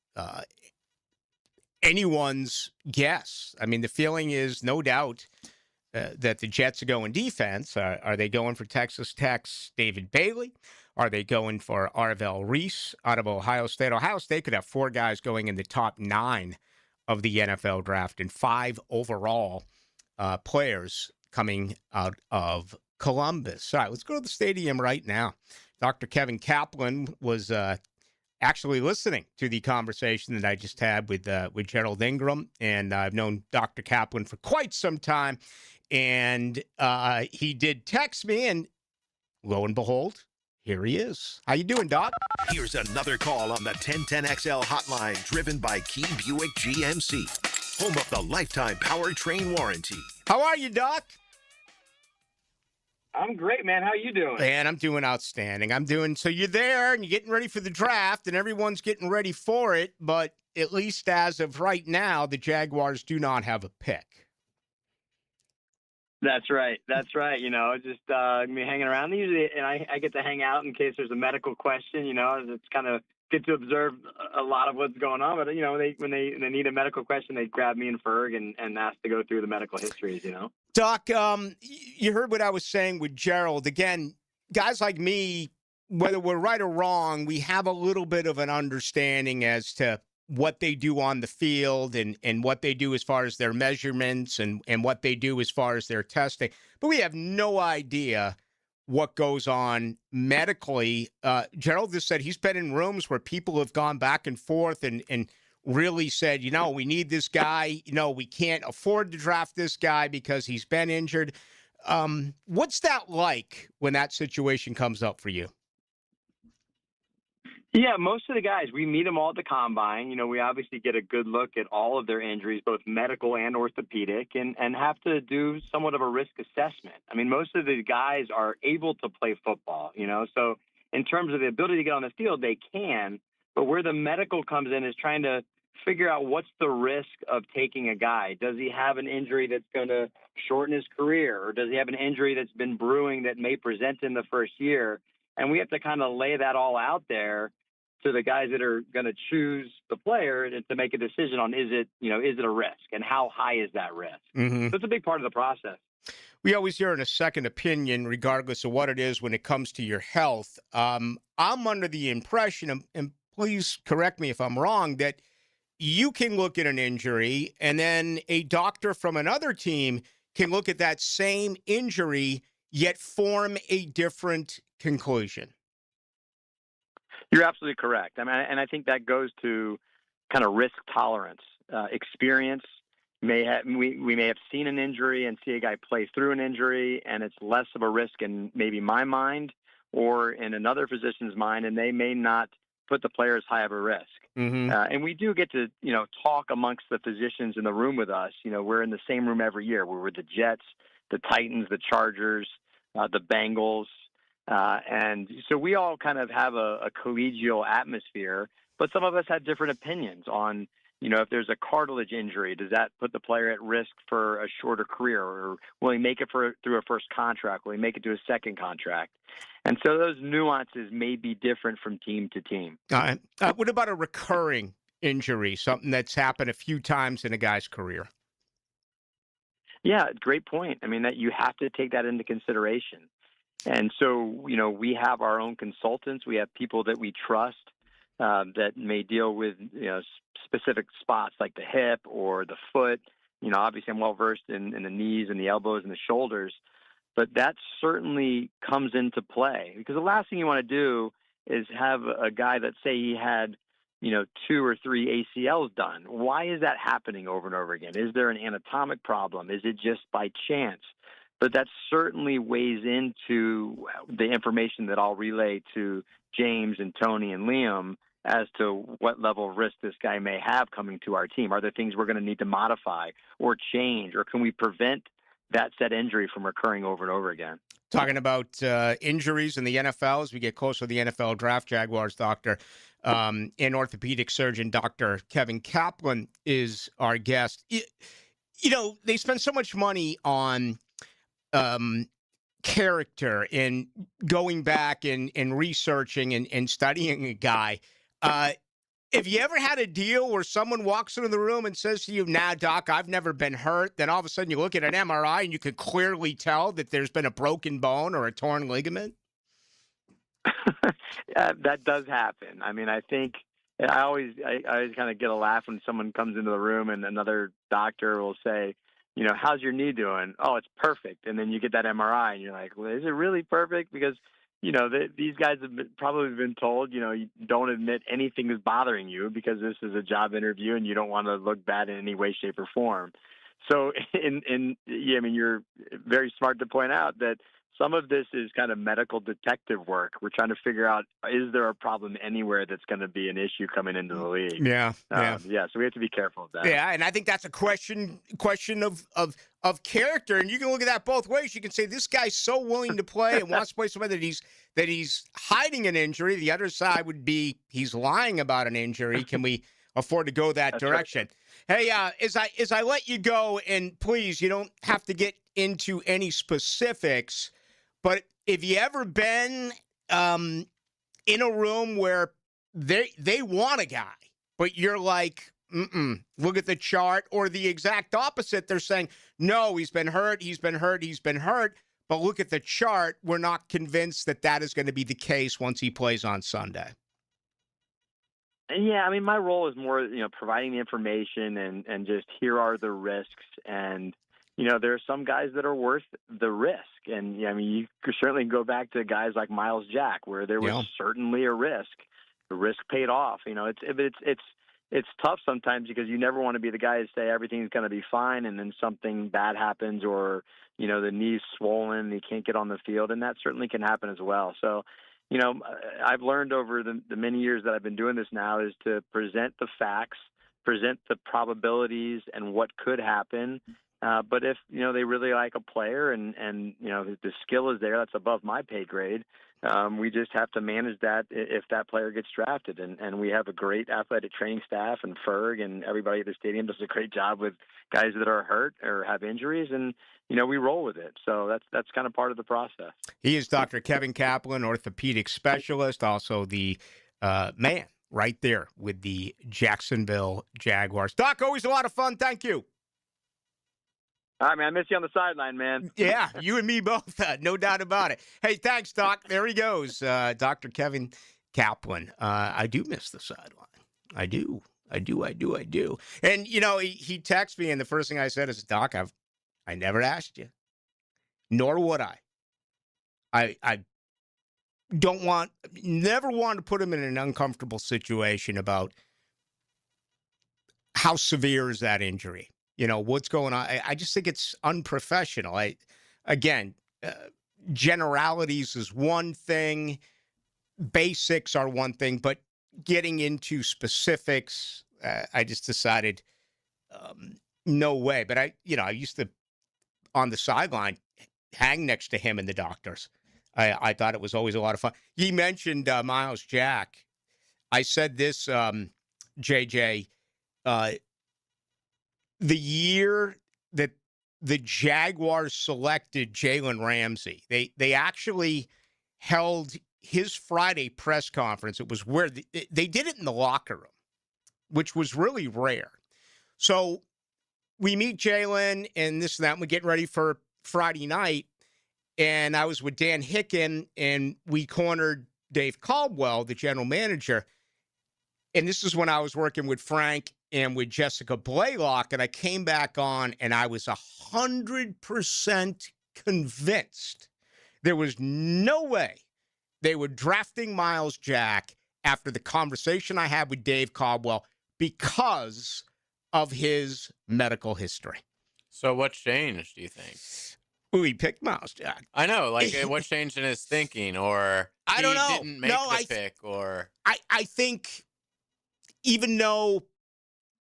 anyone's guess. I mean, the feeling is no doubt that the Jets are going defense. Are they going for Texas Tech's David Bailey? Are they going for Arvell Reese out of Ohio State? Ohio State could have 4 guys going in the top 9 of the NFL draft and 5 overall players coming out of Columbus. All right, let's go to the stadium right now. Dr. Kevin Kaplan was actually listening to the conversation that I just had with Gerald Ingram, and I've known Dr. Kaplan for quite some time. And he did text me, and lo and behold, here he is. How you doing, Doc? Here's another call on the 1010XL hotline, driven by Key Buick GMC, home of the lifetime powertrain warranty. How are you, Doc? I'm great, man. How you doing? Man, I'm doing outstanding. So you're there, and you're getting ready for the draft, and everyone's getting ready for it, but at least as of right now, the Jaguars do not have a pick. That's right. You know, just me hanging around. Usually, and I get to hang out in case there's a medical question. You know, it's kind of get to observe a lot of what's going on. But you know, when they need a medical question, they grab me and Ferg and ask to go through the medical histories. You know, Doc, you heard what I was saying with Gerald. Again, guys like me, whether we're right or wrong, we have a little bit of an understanding as to what they do on the field and what they do as far as their measurements and what they do as far as their testing. But we have no idea what goes on medically. Gerald just said he's been in rooms where people have gone back and forth and really said, you know, we need this guy. You know, we can't afford to draft this guy because he's been injured. What's that like when that situation comes up for you? Yeah, most of the guys, we meet them all at the combine. You know, we obviously get a good look at all of their injuries, both medical and orthopedic, and have to do somewhat of a risk assessment. I mean, most of the guys are able to play football, you know, so in terms of the ability to get on the field, they can. But where the medical comes in is trying to figure out what's the risk of taking a guy. Does he have an injury that's going to shorten his career, or does he have an injury that's been brewing that may present in the first year? And we have to kind of lay that all out there to the guys that are going to choose the player to make a decision on is it a risk and how high is that risk? Mm-hmm. So it's a big part of the process. We always hear in a second opinion, regardless of what it is, when it comes to your health. I'm under the impression, and please correct me if I'm wrong, that you can look at an injury and then a doctor from another team can look at that same injury yet form a different conclusion. You're absolutely correct. I mean, and I think that goes to kind of risk tolerance, experience. We may have seen an injury and see a guy play through an injury, and it's less of a risk in maybe my mind or in another physician's mind, and they may not put the player as high of a risk. Mm-hmm. And we do get to, talk amongst the physicians in the room with us. We're in the same room every year. We're with the Jets, the Titans, the Chargers, the Bengals. And so we all kind of have a collegial atmosphere, but some of us have different opinions on, if there's a cartilage injury, does that put the player at risk for a shorter career, or will he make it through a first contract? Will he make it to a second contract? And so those nuances may be different from team to team. What about a recurring injury, something that's happened a few times in a guy's career? Yeah, great point. I mean, that you have to take that into consideration. And so, we have our own consultants. We have people that we trust that may deal with, specific spots like the hip or the foot. Obviously I'm well versed in the knees and the elbows and the shoulders, but that certainly comes into play, because the last thing you want to do is have a guy that, say, he had, 2 or 3 ACLs done. Why is that happening over and over again? Is there an anatomic problem? Is it just by chance? But that certainly weighs into the information that I'll relay to James and Tony and Liam as to what level of risk this guy may have coming to our team. Are there things we're going to need to modify or change, or can we prevent that said injury from occurring over and over again? Talking about injuries in the NFL as we get closer to the NFL draft, Jaguars doctor and orthopedic surgeon Dr. Kevin Kaplan is our guest. They spend so much money on character and going back and researching and studying a guy. If you ever had a deal where someone walks into the room and says to you, "Nah, doc, I've never been hurt," then all of a sudden you look at an MRI and you can clearly tell that there's been a broken bone or a torn ligament? That does happen. I mean, I think I always kind of get a laugh when someone comes into the room and another doctor will say, "How's your knee doing?" "Oh, it's perfect." And then you get that MRI and you're like, "Well, is it really perfect?" Because these guys have probably been told, you don't admit anything is bothering you because this is a job interview and you don't want to look bad in any way, shape, or form. So, you're very smart to point out that some of this is kind of medical detective work. We're trying to figure out, is there a problem anywhere that's going to be an issue coming into the league? Yeah. So we have to be careful of that. Yeah, and I think that's a question of character, and you can look at that both ways. You can say this guy's so willing to play and wants to play somewhere that he's hiding an injury. The other side would be he's lying about an injury. Can we afford to go that direction? Right. Hey, as I let you go, and please, you don't have to get into any specifics, but have you ever been in a room where they want a guy, but you're like, look at the chart, or the exact opposite? They're saying, no, he's been hurt, but look at the chart. We're not convinced that is going to be the case once he plays on Sunday. Yeah, I mean, my role is more, providing the information and just here are the risks. And, there are some guys that are worth the risk. And, you could certainly go back to guys like Miles Jack, where there was certainly a risk. The risk paid off. It's tough sometimes because you never want to be the guy to say everything's going to be fine and then something bad happens, or, the knee's swollen, you can't get on the field. And that certainly can happen as well. So, I've learned over the many years that I've been doing this now is to present the facts, present the probabilities and what could happen. But if, they really like a player and the skill is there, that's above my pay grade. We just have to manage that if that player gets drafted. And we have a great athletic training staff, and Ferg and everybody at the stadium does a great job with guys that are hurt or have injuries. And, we roll with it. So that's kind of part of the process. He is Dr. Kevin Kaplan, orthopedic specialist, also the man right there with the Jacksonville Jaguars. Doc, always a lot of fun. Thank you. All right, man. I miss you on the sideline, man. Yeah, you and me both. No doubt about it. Hey, thanks, Doc. There he goes. Dr. Kevin Kaplan. I do miss the sideline. I do. And, he texted me, and the first thing I said is, Doc, I never asked you, nor would I. I never want to put him in an uncomfortable situation about how severe is that injury. What's going on. I just think it's unprofessional. Generalities is one thing, basics are one thing, but getting into specifics, I just decided no way. But I used to, on the sideline, hang next to him and the doctors. I thought it was always a lot of fun. He mentioned Miles Jack. I said this, JJ, the year that the Jaguars selected Jalen Ramsey, they actually held his Friday press conference. It was where they did it in the locker room, which was really rare. So we meet Jalen and this and that, and we're getting ready for Friday night. And I was with Dan Hicken, and we cornered Dave Caldwell, the general manager. And this is when I was working with Frank and with Jessica Blaylock, and I came back on, and I was 100% convinced there was no way they were drafting Miles Jack after the conversation I had with Dave Caldwell because of his medical history. So what changed, do you think? Ooh, he picked Miles Jack. I know, what changed in his thinking, or I don't know. He didn't make the pick, or I think even though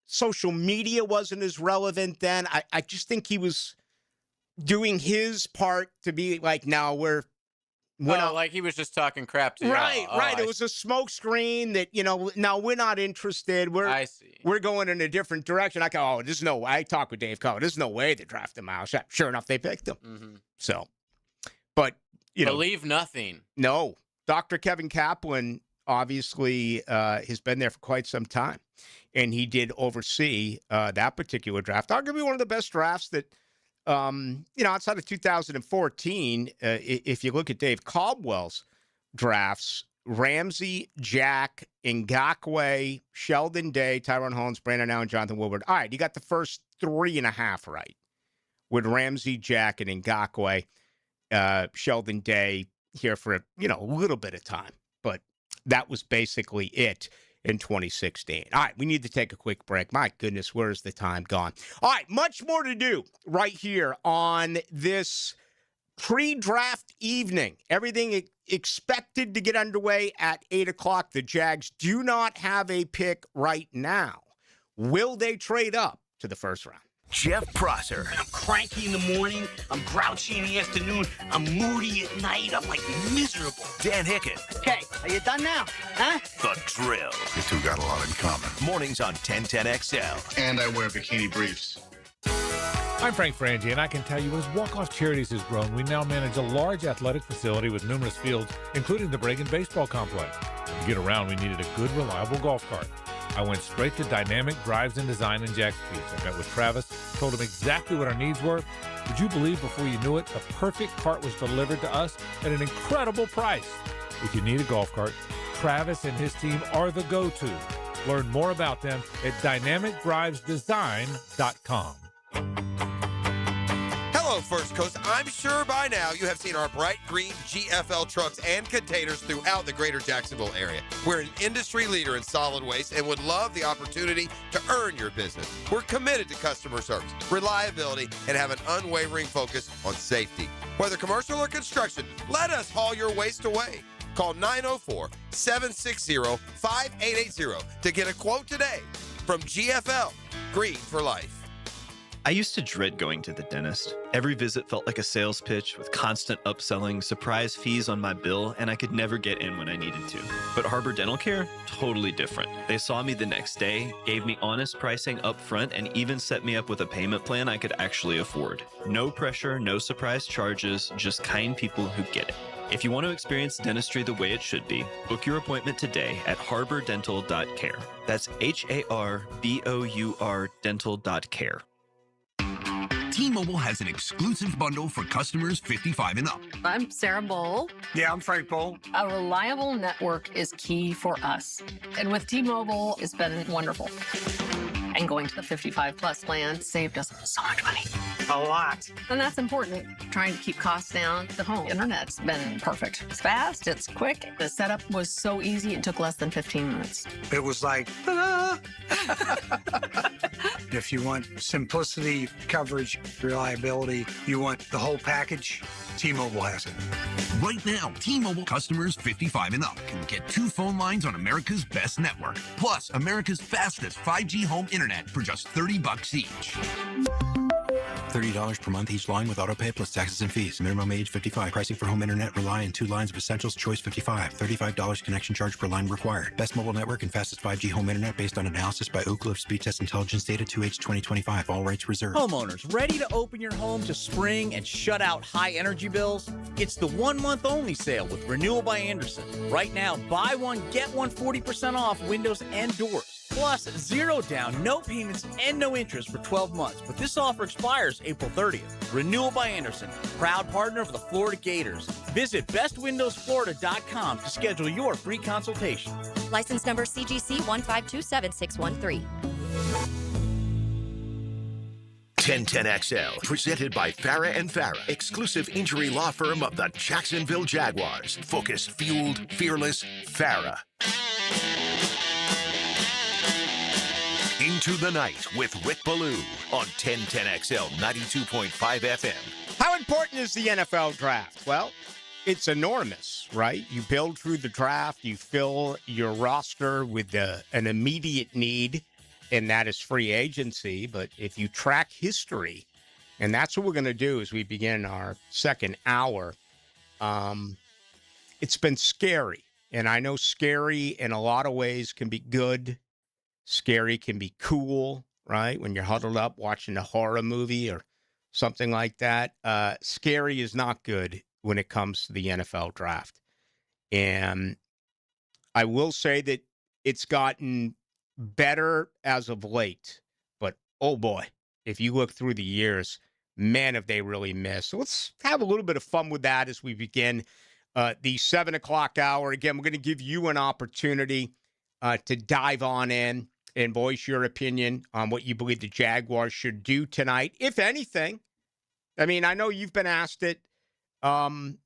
social media wasn't as relevant then, I just think he was doing his part to be like, no, we're not, like he was just talking crap to you. Right. It was a smoke screen that, no, we're not interested. I see. We're going in a different direction. I go, there's no way. I talked with Dave Cole. There's no way they drafted Miles. Sure enough, they picked him. Mm-hmm. So, but, Believe nothing. No. Dr. Kevin Kaplan obviously has been there for quite some time, and he did oversee that particular draft. Arguably one of the best drafts that, outside of 2014, if you look at Dave Caldwell's drafts, Ramsey, Jack, Ngakoue, Sheldon Day, Tyrone Holmes, Brandon Allen, Jonathan Woodward. All right, you got the first 3.5 right with Ramsey, Jack, and Ngakoue. Sheldon Day here for a little bit of time, but that was basically it in 2016. All right, we need to take a quick break. My goodness, where is the time gone? All right, much more to do right here on this pre-draft evening. Everything expected to get underway at 8 o'clock. The Jags do not have a pick right now. Will they trade up to the first round? Jeff Prosser. I'm cranky in the morning. I'm grouchy in the afternoon. I'm moody at night. I'm miserable. Dan Hicken. Okay, are you done now? Huh? The Drill. You two got a lot in common. Mornings on 1010XL. And I wear bikini briefs. I'm Frank Frangie, and I can tell you as Walk-Off Charities has grown, we now manage a large athletic facility with numerous fields, including the Bregan Baseball Complex. To get around, we needed a good, reliable golf cart. I went straight to Dynamic Drives and Design in Jacksonville. I met with Travis, told him exactly what our needs were. Would you believe before you knew it, the perfect cart was delivered to us at an incredible price? If you need a golf cart, Travis and his team are the go-to. Learn more about them at dynamicdrivesdesign.com. Hello, First Coast. I'm sure by now you have seen our bright green GFL trucks and containers throughout the greater Jacksonville area. We're an industry leader in solid waste and would love the opportunity to earn your business. We're committed to customer service, reliability, and have an unwavering focus on safety. Whether commercial or construction, let us haul your waste away. Call 904-760-5880 to get a quote today. From GFL, Green for Life. I used to dread going to the dentist. Every visit felt like a sales pitch with constant upselling, surprise fees on my bill, and I could never get in when I needed to. But Harbor Dental Care? Totally different. They saw me the next day, gave me honest pricing up front, and even set me up with a payment plan I could actually afford. No pressure, no surprise charges, just kind people who get it. If you want to experience dentistry the way it should be, book your appointment today at harbordental.care. That's HARBOUR dental.care. T-Mobile has an exclusive bundle for customers 55 and up. I'm Sarah Bowl. Yeah, I'm Frank Bowl. A reliable network is key for us. And with T-Mobile, it's been wonderful. And going to the 55 plus plan saved us so much money. A lot. And that's important. Trying to keep costs down. The home internet's been perfect. It's fast, it's quick. The setup was so easy, it took less than 15 minutes. It was like, ah. If you want simplicity, coverage, reliability, you want the whole package, T-Mobile has it. Right now, T-Mobile customers 55 and up can get 2 phone lines on America's best network, plus America's fastest 5G home internet for just $30 each. $30 per month each line with autopay plus taxes and fees. Minimum age 55. Pricing for home internet rely on 2 lines of essentials. Choice 55. $35 connection charge per line required. Best mobile network and fastest 5G home internet based on analysis by Oak Cliff Speed Test Intelligence data 2H 2025. All rights reserved. Homeowners, ready to open your home to spring and shut out high energy bills? It's the 1 month only sale with Renewal by Anderson. Right now, buy one, get one 40% off windows and doors. Plus, 0 down, no payments, and no interest for 12 months. But this offer expires April 30th. Renewal by Anderson, proud partner of the Florida Gators. Visit bestwindowsflorida.com to schedule your free consultation. License number CGC 1527613. 1010XL, presented by Farah and Farah, exclusive injury law firm of the Jacksonville Jaguars. Focused, fueled, fearless, Farah. Into the Night with Rick Ballou on 1010XL 92.5 FM. How important is the NFL draft? Well, it's enormous, right? You build through the draft, you fill your roster with an immediate need, and that is free agency. But if you track history, and that's what we're going to do as we begin our second hour, it's been scary. And I know scary in a lot of ways can be good. Scary can be cool, right? When you're huddled up watching a horror movie or something like that. Scary is not good when it comes to the NFL draft. And I will say that it's gotten better as of late. But, oh boy, if you look through the years, man, have they really missed. So let's have a little bit of fun with that as we begin the 7 o'clock hour. Again, we're going to give you an opportunity to dive on in and voice your opinion on what you believe the Jaguars should do tonight, if anything. I mean, I know you've been asked it. I'm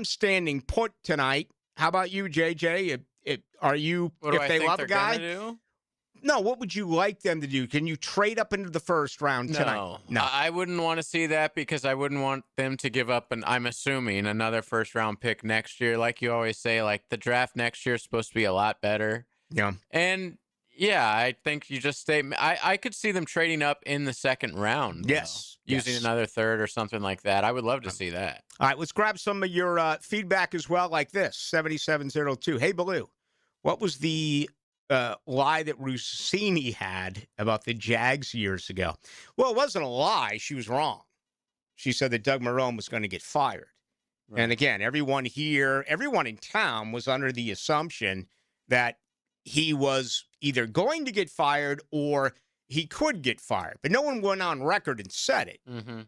standing put tonight. How about you, JJ? Are you, what if do I they think love they're a guy? gonna do? No, what would you like them to do? Can you trade up into the first round tonight? No. I wouldn't want to see that because I wouldn't want them to give up, I'm assuming, another first-round pick next year. Like you always say, like the draft next year is supposed to be a lot better. Yeah. And, yeah, I think you just stay. I could see them trading up in the second round. Yes. Using another third or something like that. I would love to see that. All right, let's grab some of your feedback as well, like this, 7702. Hey, Ballou, what was the lie that Rossini had about the Jags years ago? Well, it wasn't a lie. She was wrong. She said that Doug Marrone was going to get fired. Right. And again, everyone in town was under the assumption that he was either going to get fired or he could get fired. But no one went on record and said it,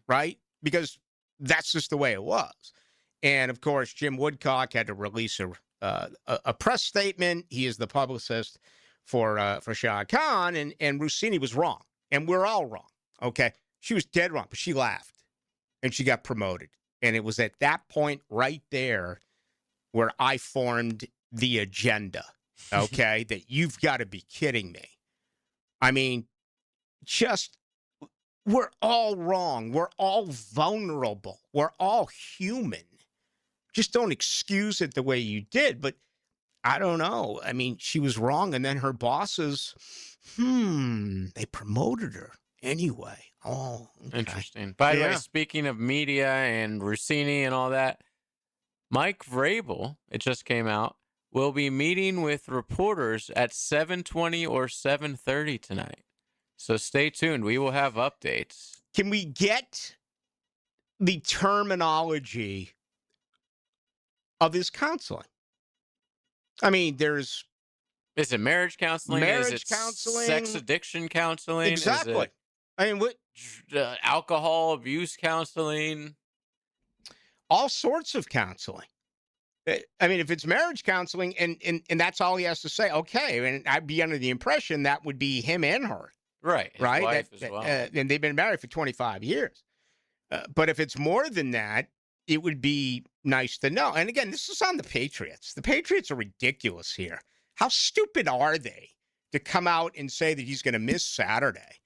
right? Because that's just the way it was. And, of course, Jim Woodcock had to release a press statement. He is the publicist for Shah Khan, and Rossini was wrong. And we're all wrong, okay? She was dead wrong, but she laughed, and she got promoted. And it was at that point right there where I formed the agenda, okay, that you've got to be kidding me. I mean, we're all wrong. We're all vulnerable. We're all human. Just don't excuse it the way you did. But I don't know. I mean, she was wrong. And then her bosses, they promoted her anyway. Oh, okay. Interesting. By the way, speaking of media and Rossini and all that, Mike Vrabel, it just came out, will be meeting with reporters at 7:20 or 7:30 tonight. So stay tuned. We will have updates. Can we get the terminology of his counseling? I mean, there's... Is it marriage counseling? Marriage is it counseling? Sex addiction counseling? Exactly. Is it, I mean, what... alcohol abuse counseling? All sorts of counseling. I mean, if it's marriage counseling and that's all he has to say, okay. And I'd be under the impression that would be him and her. Right. His Right. wife as well. And they've been married for 25 years. But if it's more than that, it would be nice to know. And again, this is on the Patriots. The Patriots are ridiculous here. How stupid are they to come out and say that he's going to miss Saturday?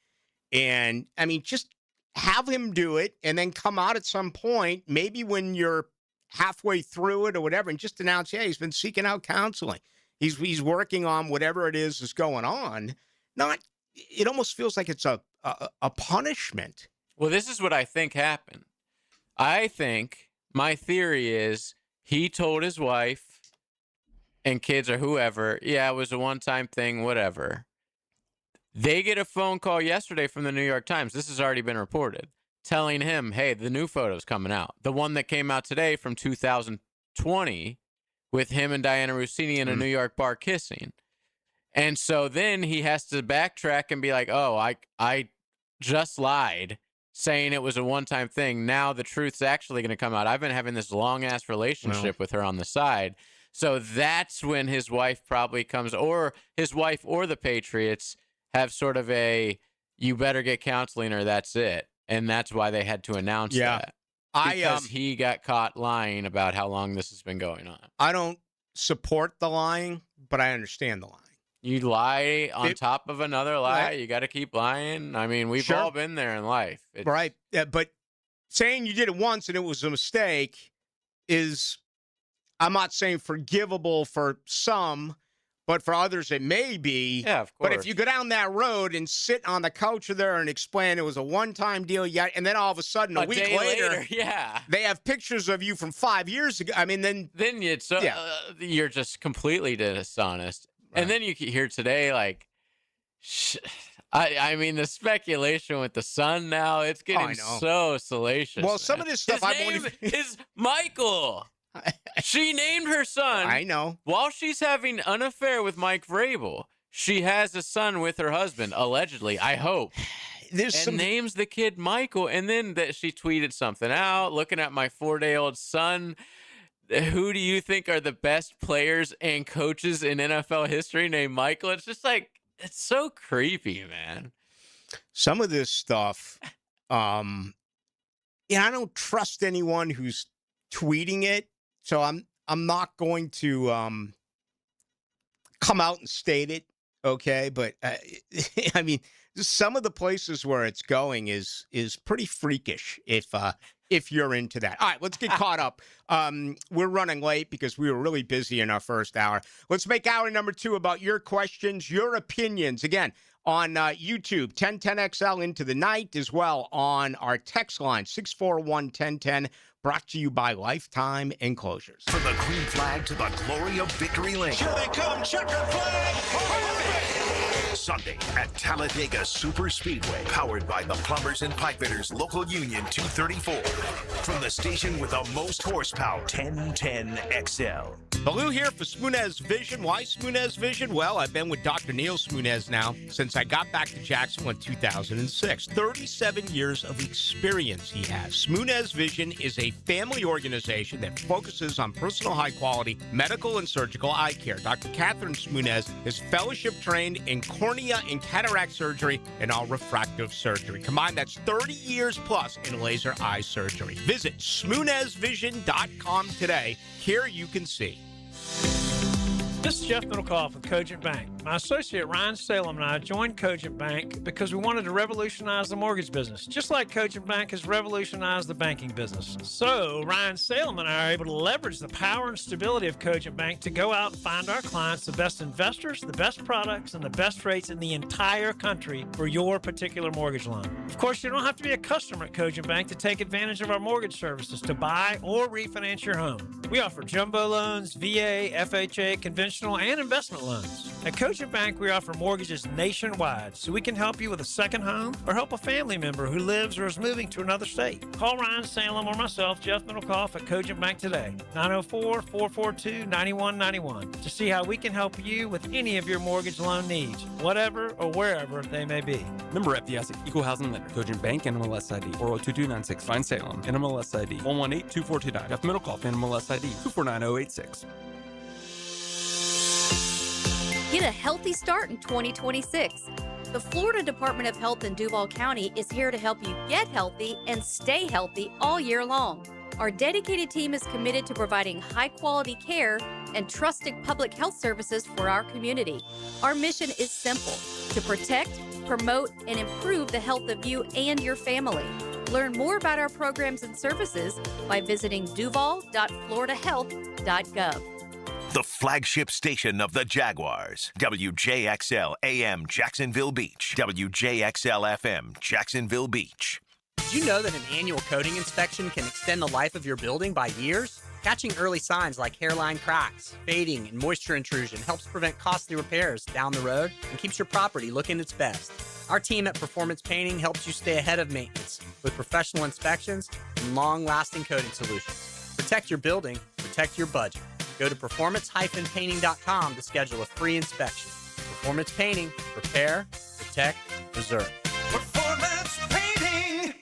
And I mean, just have him do it and then come out at some point, maybe when you're halfway through it or whatever, and just announce, yeah, he's been seeking out counseling. He's working on whatever it is going on. It almost feels like it's a punishment. Well, this is what I think happened. I think my theory is he told his wife and kids or whoever, yeah, it was a one-time thing, whatever. They get a phone call yesterday from the New York Times. This has already been reported, telling him, hey, the new photo's coming out. The one that came out today from 2020 with him and Diana Rossini in a New York bar kissing. And so then he has to backtrack and be like, oh, I just lied, saying it was a one-time thing. Now the truth's actually going to come out. I've been having this long-ass relationship with her on the side. So that's when his wife probably comes, or his wife or the Patriots have sort of a, you better get counseling or that's it. And that's why they had to announce that. Because he got caught lying about how long this has been going on. I don't support the lying, but I understand the lying. You lie on top of another lie. Right. You got to keep lying. I mean, we've all been there in life. Right. Yeah, but saying you did it once and it was a mistake is, I'm not saying forgivable for some, but for others it may be. Yeah, of course. But if you go down that road and sit on the couch there and explain it was a one-time deal, and then all of a sudden a week later, they have pictures of you from 5 years ago. I mean, then you're just completely dishonest. Right. And then you hear today, like, I mean, the speculation with the son now, it's getting so salacious. Well, some of this stuff His name is Michael. She named her son. I know. While she's having an affair with Mike Vrabel, she has a son with her husband, allegedly, I hope. Names the kid Michael. And then she tweeted something out, looking at my 4-day-old son. Who do you think are the best players and coaches in NFL history named Michael? It's just like, it's so creepy, man. Some of this stuff, I don't trust anyone who's tweeting it, so I'm not going to come out and state it, okay? But I mean, some of the places where it's going is pretty freakish if you're into that. All right, let's get caught up. We're running late because we were really busy in our first hour. Let's make hour number 2 about your questions, your opinions. Again, on YouTube, 1010XL into the night, as well on our text line, 641-1010, brought to you by Lifetime Enclosures. From the green flag to the glory of Victory Lane. Here they come, checker flag. Sunday at Talladega Super Speedway, powered by the Plumbers and Pipefitters Local Union 234. From the station with the most horsepower, 1010XL. Ballou here for Smunez Vision. Why Smunez Vision? Well, I've been with Dr. Neil Smunez now since I got back to Jacksonville in 2006. 37 years of experience he has. Smunez Vision is a family organization that focuses on personal high-quality medical and surgical eye care. Dr. Catherine Smunez is fellowship trained in cornea and cataract surgery and all refractive surgery. Combined, that's 30 years plus in laser eye surgery. Visit SmunezVision.com today. Here you can see. This is Jeff Middlecoff with Cogent Bank. My associate Ryan Salem and I joined Cogent Bank because we wanted to revolutionize the mortgage business, just like Cogent Bank has revolutionized the banking business. So Ryan Salem and I are able to leverage the power and stability of Cogent Bank to go out and find our clients the best investors, the best products, and the best rates in the entire country for your particular mortgage loan. Of course, you don't have to be a customer at Cogent Bank to take advantage of our mortgage services to buy or refinance your home. We offer jumbo loans, VA, FHA, conventional, and investment loans. At Cogent Cogent Bank, we offer mortgages nationwide, so we can help you with a second home or help a family member who lives or is moving to another state. Call Ryan Salem or myself, Jeff Middlecoff, at Cogent Bank today, 904-442-9191, to see how we can help you with any of your mortgage loan needs, whatever or wherever they may be. Member FDIC, Equal Housing Lender, Cogent Bank, NMLS ID 402296, Ryan Salem, NMLS ID 1182429, Jeff Middlecoff, NMLS ID 249086. Get a healthy start in 2026. The Florida Department of Health in Duval County is here to help you get healthy and stay healthy all year long. Our dedicated team is committed to providing high-quality care and trusted public health services for our community. Our mission is simple: to protect, promote, and improve the health of you and your family. Learn more about our programs and services by visiting duval.floridahealth.gov. The flagship station of the Jaguars. WJXL AM Jacksonville Beach. WJXL FM Jacksonville Beach. Did you know that an annual coating inspection can extend the life of your building by years? Catching early signs like hairline cracks, fading, and moisture intrusion helps prevent costly repairs down the road and keeps your property looking its best. Our team at Performance Painting helps you stay ahead of maintenance with professional inspections and long-lasting coating solutions. Protect your building, protect your budget. Go to performance-painting.com to schedule a free inspection. Performance Painting, repair, protect, preserve. Performance Painting.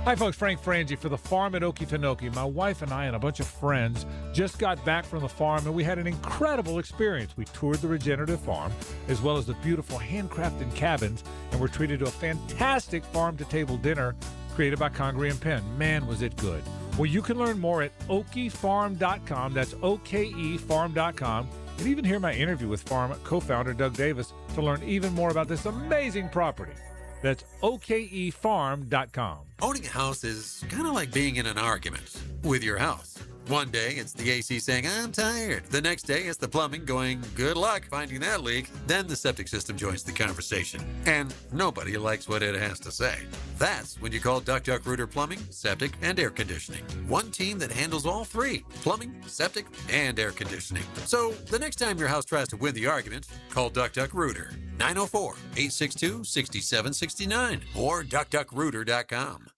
Hi, folks. Frank Frangie for the farm at Okefenokee. My wife and I and a bunch of friends just got back from the farm, and we had an incredible experience. We toured the regenerative farm, as well as the beautiful handcrafted cabins, and were treated to a fantastic farm-to-table dinner created by Congreve and Penn. Man, was it good. Well, you can learn more at okefarm.com. That's okefarm.com. And even hear my interview with farm co-founder Doug Davis to learn even more about this amazing property. That's okefarm.com. Owning a house is kind of like being in an argument with your house. One day, it's the AC saying, I'm tired. The next day, it's the plumbing going, good luck finding that leak. Then the septic system joins the conversation. And nobody likes what it has to say. That's when you call Duck Duck Rooter Plumbing, Septic, and Air Conditioning. One team that handles all three: plumbing, septic, and air conditioning. So the next time your house tries to win the argument, call Duck Duck Rooter, 904-862-6769 or duckduckrooter.com.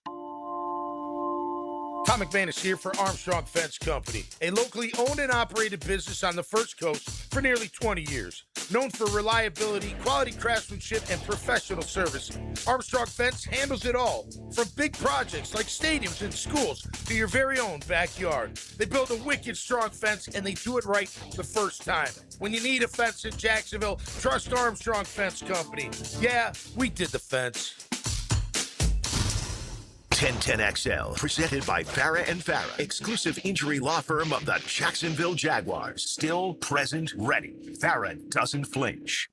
Tom McMahon is here for Armstrong Fence Company, a locally owned and operated business on the First Coast for nearly 20 years. Known for reliability, quality craftsmanship, and professional service, Armstrong Fence handles it all, from big projects like stadiums and schools to your very own backyard. They build a wicked strong fence, and they do it right the first time. When you need a fence in Jacksonville, trust Armstrong Fence Company. Yeah, we did the fence. 1010XL, presented by Farah and Farah, exclusive injury law firm of the Jacksonville Jaguars. Still present, ready. Farah doesn't flinch.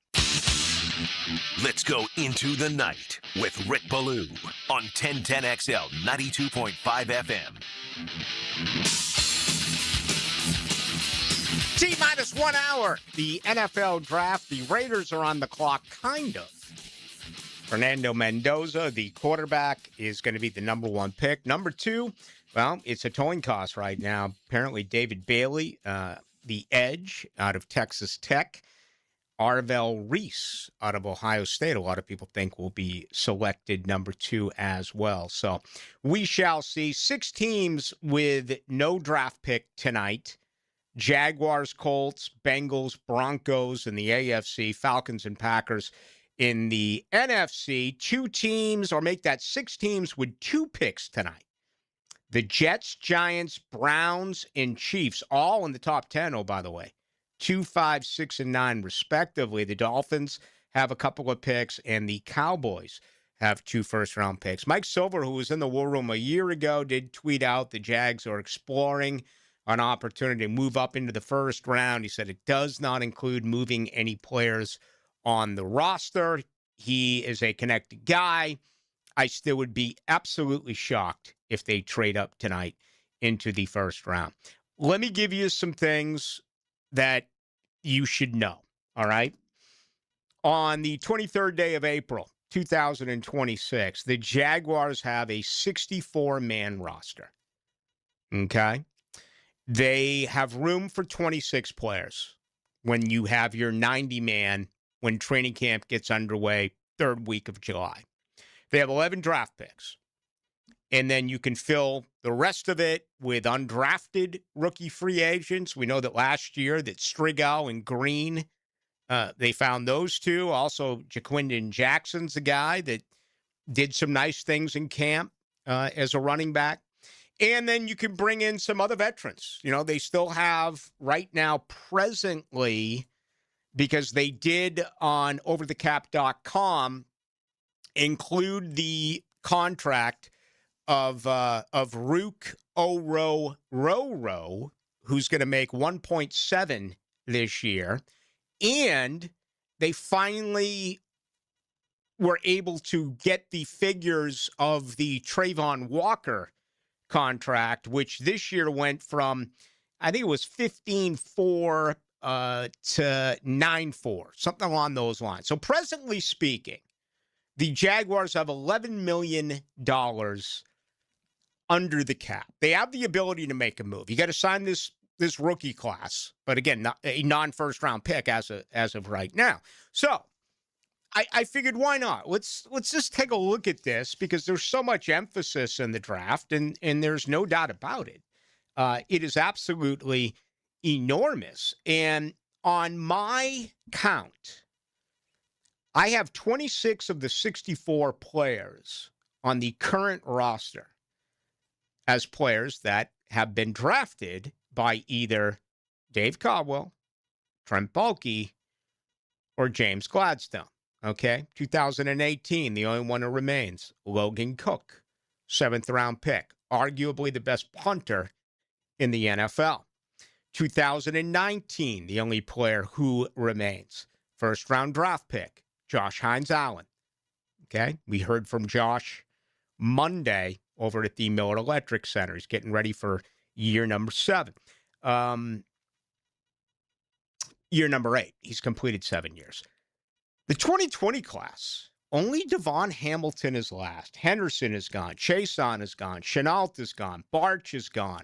Let's go into the night with Rick Ballou on 1010XL 92.5 FM. T-minus 1 hour. The NFL draft. The Raiders are on the clock, kind of. Fernando Mendoza, the quarterback, is going to be the number one pick. Number two, well, it's a towing cost right now. Apparently, David Bailey, the edge out of Texas Tech. Arvell Reese out of Ohio State, a lot of people think will be selected number two as well. So we shall see. 6 teams with no draft pick tonight. Jaguars, Colts, Bengals, Broncos in the AFC, Falcons and Packers in the NFC. 2 teams, or make that 6 teams with 2 picks tonight. The Jets, Giants, Browns, and Chiefs, all in the top 10, oh, by the way. 2, 5, 6, and 9, respectively. The Dolphins have a couple of picks, and the Cowboys have 2 first-round picks. Mike Silver, who was in the War Room a year ago, did tweet out the Jags are exploring an opportunity to move up into the first round. He said it does not include moving any players on the roster. He is a connected guy. I still would be absolutely shocked if they trade up tonight into the first round. Let me give you some things that you should know, all right? On the 23rd day of April, 2026, the Jaguars have a 64-man roster, okay? They have room for 26 players when you have your 90-man when training camp gets underway, third week of July. They have 11 draft picks. And then you can fill the rest of it with undrafted rookie free agents. We know that last year that Strigal and Green, they found those two. Also, Jaquindon Jackson's a guy that did some nice things in camp as a running back. And then you can bring in some other veterans. You know, they still have right now presently, because they did on overthecap.com include the contract of Rook Oro, who's going to make 1.7 this year. And they finally were able to get the figures of the Trayvon Walker contract, which this year went from, I think it was 15.4 to 9.4, something along those lines. So presently speaking, the Jaguars have $11 million under the cap. They have the ability to make a move. You got to sign this rookie class, but again, not a non-first round pick as of right now. So I figured, why not? Let's just take a look at this, because there's so much emphasis in the draft, and there's no doubt about it. It is absolutely enormous. And on my count, I have 26 of the 64 players on the current roster as players that have been drafted by either Dave Caldwell, Trent Baalke, or James Gladstone. Okay, 2018, the only one who remains, Logan Cook, 7th-round pick, arguably the best punter in the NFL. 2019, the only player who remains, 1st-round draft pick, Josh Hines-Allen. Okay, we heard from Josh Monday over at the Miller Electric Center. He's getting ready for year number 7. Year number 8. He's completed 7 years. The 2020 class, only Devon Hamilton is last. Henderson is gone. Chason is gone. Chenault is gone. Barch is gone.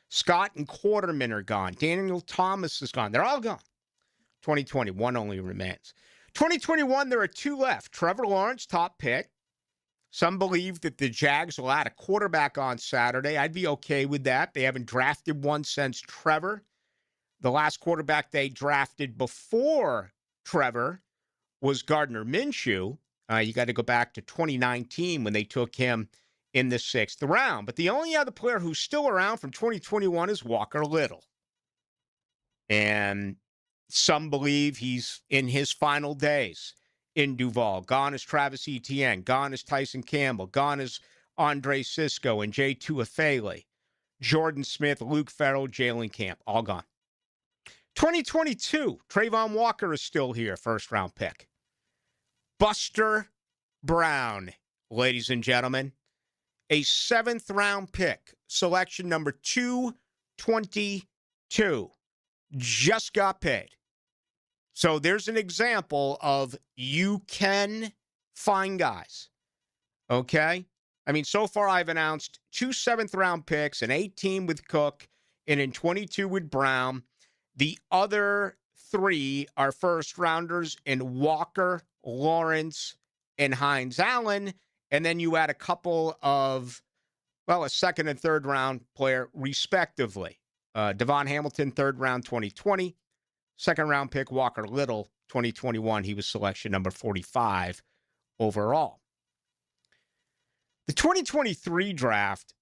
Scott and Quarterman are gone. Daniel Thomas is gone. They're all gone. 2020, one only remains. 2021, there are 2 left. Trevor Lawrence, top pick. Some believe that the Jags will add a quarterback on Saturday. I'd be okay with that. They haven't drafted one since Trevor. The last quarterback they drafted before Trevor was Gardner Minshew. You got to go back to 2019 when they took him in the 6th round. But the only other player who's still around from 2021 is Walker Little. And some believe he's in his final days in Duval. Gone is Travis Etienne. Gone is Tyson Campbell. Gone is Andre Sisco and J. Tuafele. Jordan Smith, Luke Farrell, Jalen Camp. All gone. 2022, Trayvon Walker is still here, 1st-round pick. Buster Brown, ladies and gentlemen, a 7th-round pick, selection number 222, just got paid. So there's an example of you can find guys, okay? I mean, so far I've announced 2 7th-round picks, an 18 with Cook, and in 22 with Brown. The other 3 are 1st-rounders in Walker, Lawrence, and Hines-Allen. And then you add a couple of, well, a 2nd and 3rd-round player, respectively. Devon Hamilton, 3rd round, 2020. 2nd-round pick, Walker Little, 2021. He was selection number 45 overall. The 2023 draft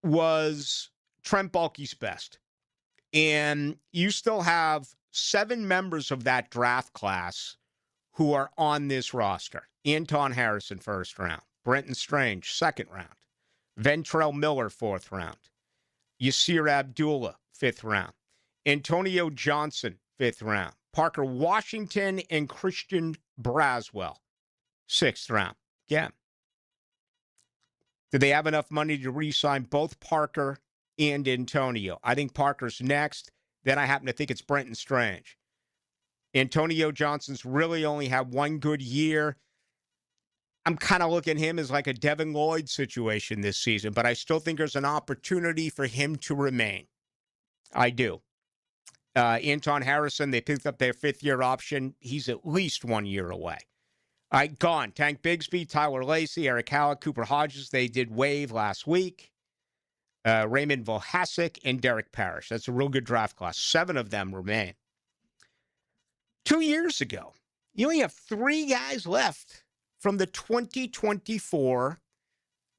was Trent Baalke's best. And you still have 7 members of that draft class who are on this roster. Anton Harrison, 1st round. Brenton Strange, 2nd round. Ventrell Miller, 4th round. Yasir Abdullah, 5th round. Antonio Johnson, 5th round. Parker Washington and Christian Braswell, 6th round. Again, do they have enough money to re-sign both Parker and Antonio? I think Parker's next. Then I happen to think it's Brenton Strange. Antonio Johnson's really only had 1 good year. I'm kind of looking at him as like a Devin Lloyd situation this season, but I still think there's an opportunity for him to remain. I do. Anton Harrison, they picked up their fifth-year option. He's at least 1 year away. All right, gone. Tank Bigsby, Tyler Lacey, Eric Howard, Cooper Hodges, they did waive last week. Raymond Vohasek and Derek Parrish. That's a real good draft class. 7 of them remain. 2 years ago, you only have 3 guys left from the 2024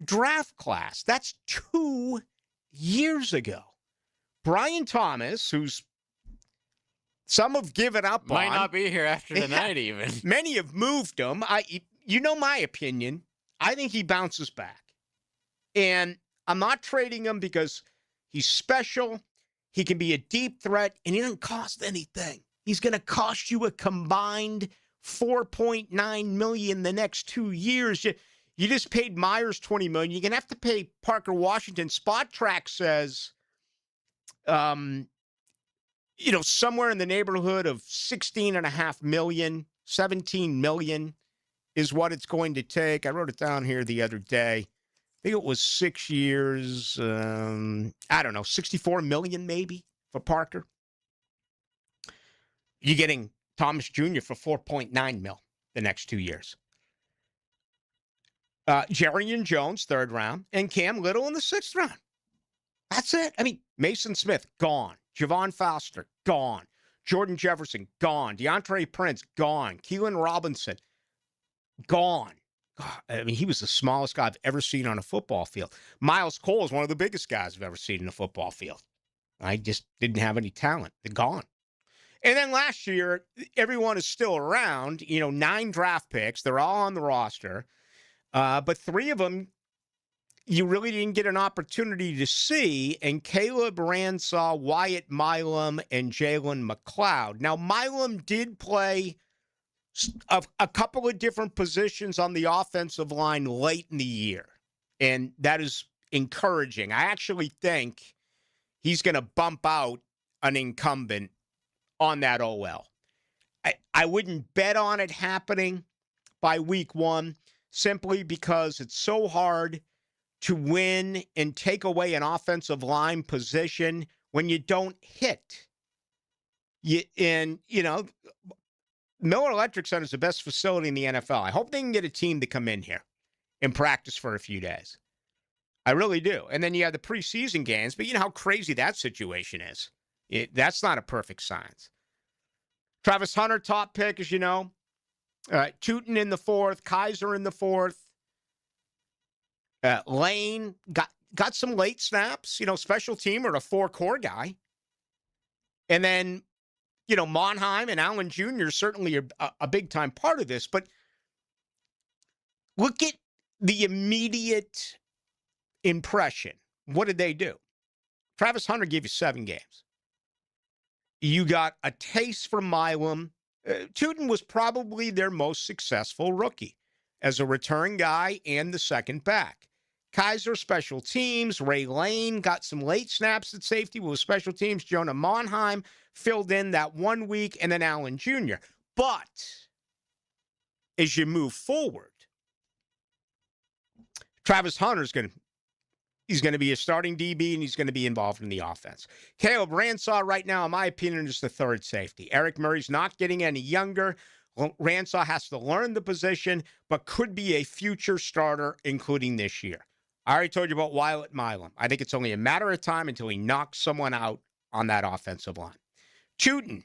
draft class. That's 2 years ago. Brian Thomas, who's some have given up Might on. not be here after tonight, even. Many have moved him. You know my opinion. I think he bounces back. And I'm not trading him because he's special. He can be a deep threat, and he doesn't cost anything. He's going to cost you a combined $4.9 million the next 2 years. You just paid Myers $20 million. You're going to have to pay Parker Washington. Spot Track says, somewhere in the neighborhood of $16.5 million, $17 million is what it's going to take. I wrote it down here the other day. I think it was 6 years. I don't know, $64 million maybe for Parker. You're getting Thomas Jr. for $4.9 million the next 2 years. Jerrion Jones, 3rd round, and Cam Little in the 6th round. That's it. I mean, Mason Smith, gone. Javon Foster, gone. Jordan Jefferson, gone. DeAndre Prince, gone. Keelan Robinson, gone. God, I mean, he was the smallest guy I've ever seen on a football field. Miles Cole is one of the biggest guys I've ever seen in a football field. I just didn't have any talent. They're gone. And then last year, everyone is still around. 9 draft picks. They're all on the roster. But 3 of them, you really didn't get an opportunity to see. And Caleb Ransaw, Wyatt Milam, and Jalen McLeod. Now, Milam did play a couple of different positions on the offensive line late in the year. And that is encouraging. I actually think he's going to bump out an incumbent on that OL. I wouldn't bet on it happening by week 1 simply because it's so hard to win and take away an offensive line position when you don't hit. Miller Electric Center is the best facility in the NFL. I hope they can get a team to come in here and practice for a few days. I really do. And then you have the preseason games, but you know how crazy that situation is. That's not a perfect science. Travis Hunter, top pick, as you know. Tootin in the 4th, Kaiser in the 4th. Lane got some late snaps, special team or a 4-core guy. And then, Monheim and Allen Jr. certainly are a big-time part of this. But look at the immediate impression. What did they do? Travis Hunter gave you 7 games. You got a taste from Milam. Tootin was probably their most successful rookie as a return guy and the second back. Kaiser, special teams. Ray Lane got some late snaps at safety with special teams. Jonah Monheim filled in that 1 week, and then Allen Jr. But as you move forward, Travis Hunter's he's going to be a starting DB, and he's going to be involved in the offense. Caleb Ransaw right now, in my opinion, is the 3rd safety. Eric Murray's not getting any younger. Ransaw has to learn the position, but could be a future starter, including this year. I already told you about Wyatt Milam. I think it's only a matter of time until he knocks someone out on that offensive line. Tootin,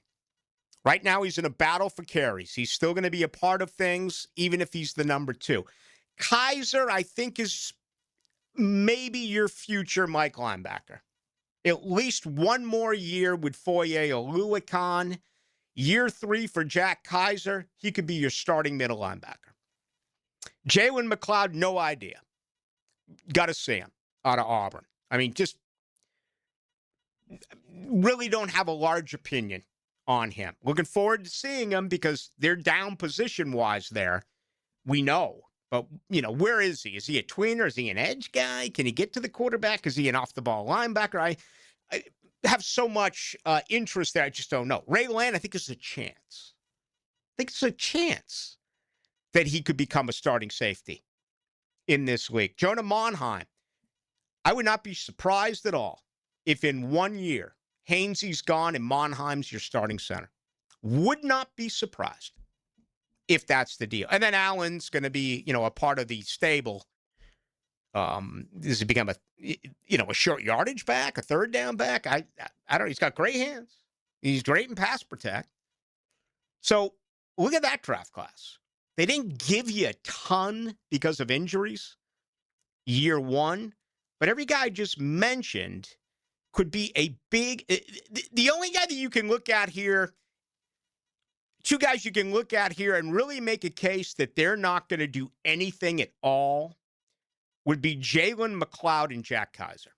right now he's in a battle for carries. He's still going to be a part of things, even if he's the number 2. Kaiser, I think, is maybe your future Mike linebacker. At least 1 more year with Foye Oluokun. Year 3 for Jack Kaiser. He could be your starting middle linebacker. Jalen McLeod, no idea. Got to see him out of Auburn. I mean, just really don't have a large opinion on him. Looking forward to seeing him because they're down position-wise there. We know. But, where is he? Is he a tweener? Is he an edge guy? Can he get to the quarterback? Is he an off-the-ball linebacker? I have so much interest there, I just don't know. Ray Land, I think it's a chance. I think it's a chance that he could become a starting safety in this league. Jonah Monheim, I would not be surprised at all if in 1 year, Hainsey's gone and Monheim's your starting center. Would not be surprised if that's the deal. And then Allen's going to be, a part of the stable. Does he become a short yardage back, a third down back? I don't know. He's got great hands. He's great in pass protect. So look at that draft class. They didn't give you a ton because of injuries year one, but every guy I just mentioned could be a big. The only guy that you can look at here, two guys you can look at here and really make a case that they're not going to do anything at all would be Jalen McLeod and Jack Kaiser.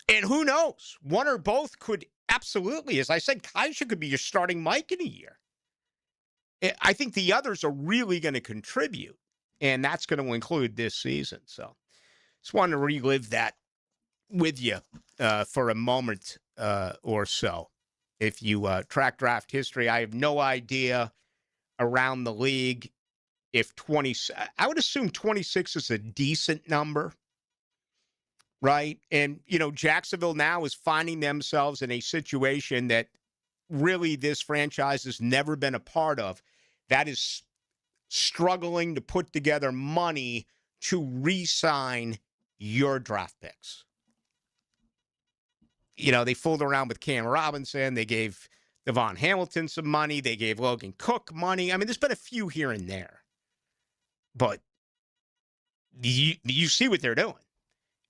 And who knows? One or both could absolutely, as I said, Kaiser could be your starting Mike in a year. I think the others are really going to contribute, and that's going to include this season. So just wanted to relive that with you for a moment or so. If you track draft history, I have no idea around the league if I would assume 26 is a decent number, right? And, Jacksonville now is finding themselves in a situation that really this franchise has never been a part of. That is struggling to put together money to re-sign your draft picks. They fooled around with Cam Robinson. They gave Devon Hamilton some money. They gave Logan Cook money. I mean, there's been a few here and there. But you see what they're doing.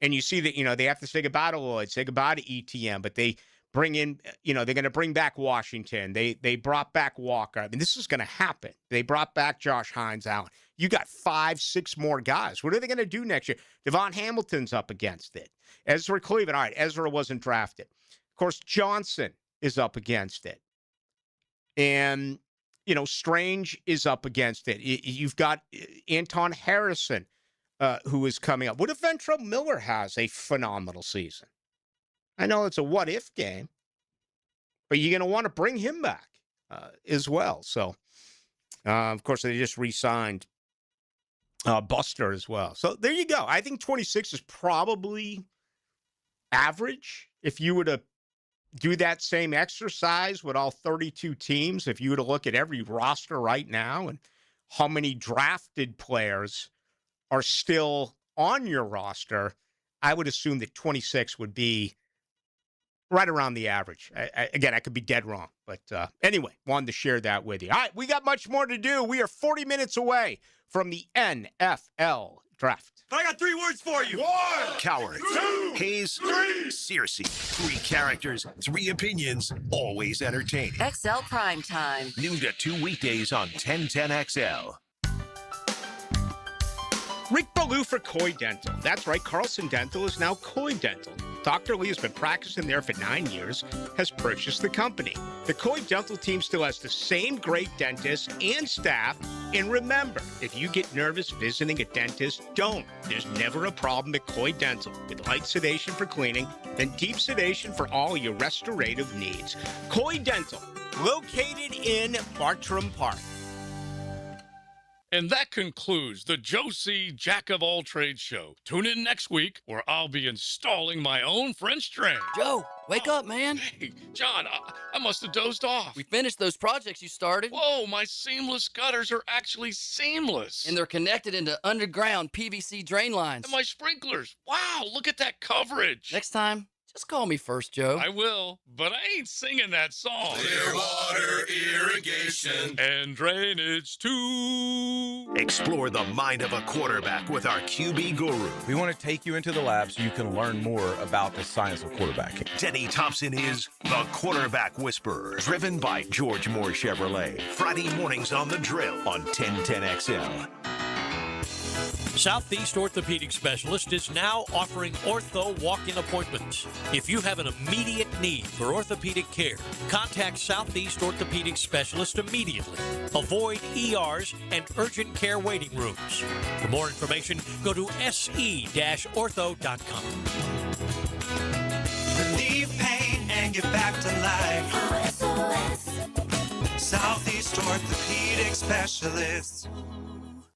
And you see that, they have to say goodbye to Lloyd, say goodbye to ETN, but they bring in, they're going to bring back Washington. They brought back Walker. I mean, this is going to happen. They brought back Josh Hines out. You got 5-6 more guys. What are they going to do next year? Devon Hamilton's up against it. Ezra Cleveland. All right, Ezra wasn't drafted. Of course, Johnson is up against it. And, Strange is up against it. You've got Anton Harrison, who is coming up. What if Ventrell Miller has a phenomenal season? I know it's a what-if game, but you're going to want to bring him back as well. So, of course, they just re-signed Buster as well. So there you go. I think 26 is probably average. If you were to do that same exercise with all 32 teams, if you were to look at every roster right now and how many drafted players are still on your roster, I would assume that 26 would be right around the average. Again, I could be dead wrong. But anyway, wanted to share that with you. All right, we got much more to do. We are 40 minutes away from the NFL draft. But I got 3 words for you. 1. Coward. 2. Hayes. 3. Searcy. 3 characters, 3 opinions, always entertaining. XL Prime Time. Noon to 2 weekdays on 1010XL. Rick Ballou for Coy Dental. That's right, Carlson Dental is now Coy Dental. Dr. Lee has been practicing there for 9 years, has purchased the company. The Coy Dental team still has the same great dentists and staff. And remember, if you get nervous visiting a dentist, don't. There's never a problem at Coy Dental. With light sedation for cleaning, then deep sedation for all your restorative needs. Coy Dental, located in Bartram Park. And that concludes the Joe C. Jack of All Trades show. Tune in next week where I'll be installing my own French drain. Joe, wake up, man. Hey, John, I must have dozed off. We finished those projects you started. Whoa, my seamless gutters are actually seamless. And they're connected into underground PVC drain lines. And my sprinklers. Wow, look at that coverage. Next time, just call me first, Joe. I will, but I ain't singing that song. Clear water irrigation and drainage too. Explore the mind of a quarterback with our QB guru. We want to take you into the lab so you can learn more about the science of quarterbacking. Denny Thompson is the Quarterback Whisperer, driven by George Moore Chevrolet. Friday mornings on The Drill on 1010XL. Southeast Orthopedic Specialist is now offering ortho walk-in appointments. If you have an immediate need for orthopedic care, contact Southeast Orthopedic Specialist immediately. Avoid ERs and urgent care waiting rooms. For more information, go to se-ortho.com. Relieve pain and get back to life. Southeast Orthopedic Specialists.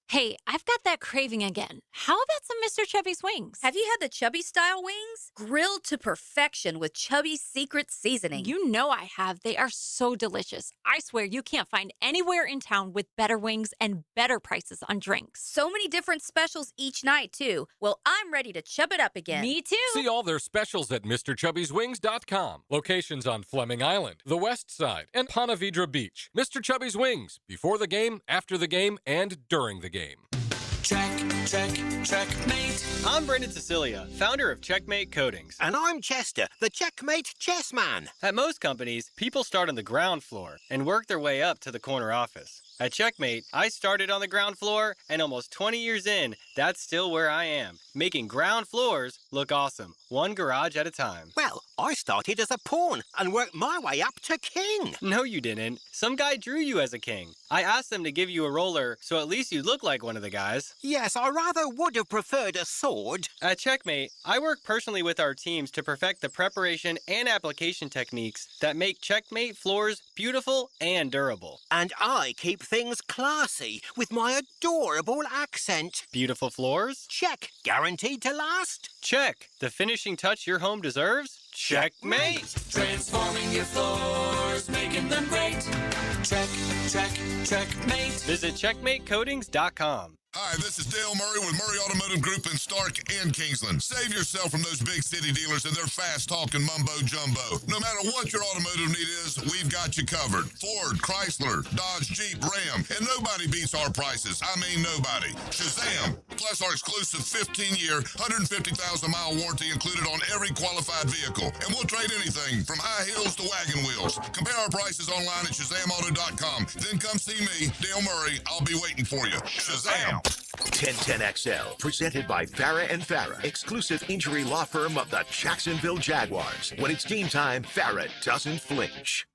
Hey, I've got that craving again. How about some Mr. Chubby's wings? Have you had the Chubby style wings? Grilled to perfection with Chubby's secret seasoning. You know I have. They are so delicious. I swear you can't find anywhere in town with better wings and better prices on drinks. So many different specials each night, too. Well, I'm ready to chub it up again. Me too. See all their specials at MrChubby'sWings.com. Locations on Fleming Island, the West Side, and Ponte Vedra Beach. Mr. Chubby's Wings. Before the game, after the game, and during the game. Checkmate. I'm Brendan Cecilia, founder of Checkmate Coatings. And I'm Chester, the Checkmate Chessman. At most companies, people start on the ground floor and work their way up to the corner office. At Checkmate, I started on the ground floor, and almost 20 years in, that's still where I am, making ground floors look awesome, one garage at a time. Well, I started as a pawn and worked my way up to king. No, you didn't. Some guy drew you as a king. I asked them to give you a roller, so at least you look like one of the guys. Yes, I rather would have preferred a sword. At Checkmate, I work personally with our teams to perfect the preparation and application techniques that make Checkmate floors beautiful and durable. And I keep things classy with my adorable accent. Beautiful floors? Check. Guaranteed to last? Check. The finishing touch your home deserves? Checkmate. Transforming your floors, making them great. Checkmate. Visit checkmatecoatings.com. Hi, this is Dale Murray with Murray Automotive Group in Stark and Kingsland. Save yourself from those big city dealers and their fast-talking mumbo-jumbo. No matter what your automotive need is, we've got you covered. Ford, Chrysler, Dodge, Jeep, Ram, and nobody beats our prices. I mean nobody. Shazam! Plus our exclusive 15-year, 150,000-mile warranty included on every qualified vehicle. And we'll trade anything from high heels to wagon wheels. Compare our prices online at ShazamAuto.com. Then come see me, Dale Murray. I'll be waiting for you. Shazam! 1010XL, presented by Farah and Farah, exclusive injury law firm of the Jacksonville Jaguars. When it's game time, Farah doesn't flinch.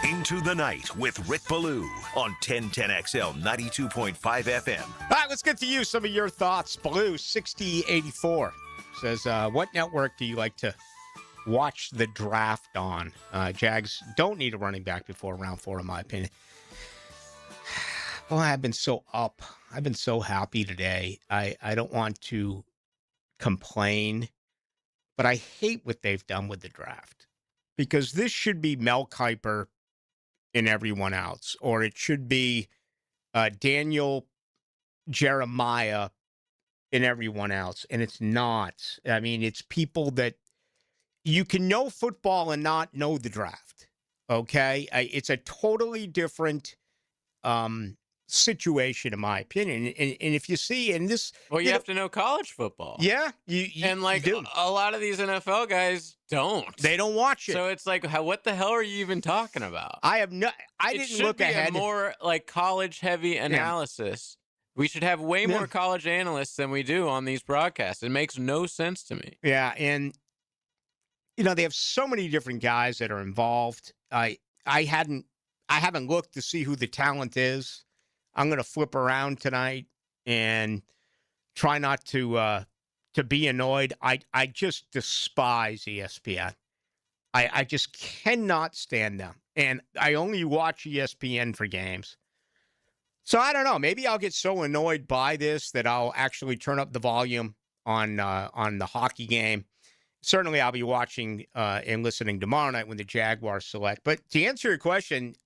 Into the Night with Rick Ballou on 1010XL 92.5 FM. All right, let's get to you. Some of your thoughts. Ballou 6084 says, what network do you like to watch the draft on? Jags don't need a running back before round 4, in my opinion. Well, I've been so up. I've been so happy today. I don't want to complain, but I hate what they've done with the draft, because this should be Mel Kiper and everyone else, or it should be Daniel Jeremiah and everyone else, and it's not. I mean, it's people that you can know football and not know the draft, okay? It's a totally different situation, in my opinion. And if you see in this... Well, you have to know college football. Yeah. And, like, a lot of these NFL guys don't. They don't watch it. So it's like, what the hell are you even talking about? I didn't look ahead. It should be a more, like, college-heavy analysis. We should have way more college analysts than we do on these broadcasts. It makes no sense to me. Yeah, and... You know, they have so many different guys that are involved. I haven't looked to see who the talent is. I'm going to flip around tonight and try not to be annoyed. I just despise ESPN. I just cannot stand them. And I only watch ESPN for games. So I don't know. Maybe I'll get so annoyed by this that I'll actually turn up the volume on the hockey game. Certainly, I'll be watching and listening tomorrow night when the Jaguars select. But to answer your question,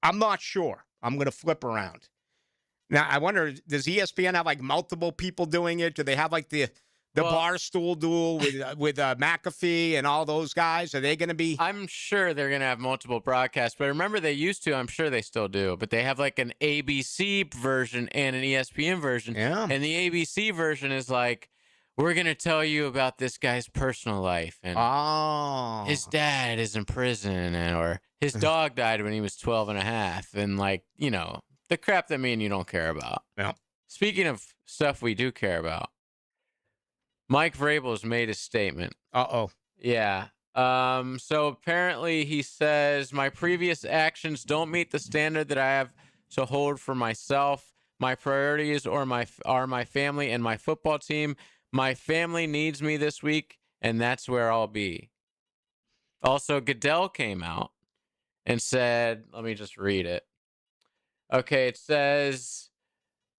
I'm not sure. I'm going to flip around. Now, I wonder, does ESPN have, like, multiple people doing it? Do they have, like, the Barstool duel with McAfee and all those guys? Are they going to be? I'm sure they're going to have multiple broadcasts. But remember, they used to. I'm sure they still do. But they have, like, an ABC version and an ESPN version. Yeah. And the ABC version is like, we're going to tell you about this guy's personal life. And his dad is in prison, or his dog died when he was 12 and a half. And, like, you know, the crap that me and you don't care about. Yeah. Speaking of stuff we do care about, Mike Vrabel's made a statement. Uh-oh. Yeah. So apparently he says, my previous actions don't meet the standard that I have to hold for myself. My priorities are my family and my football team. My family needs me this week, and that's where I'll be. Also, Goodell came out and said, let me just read it. Okay, it says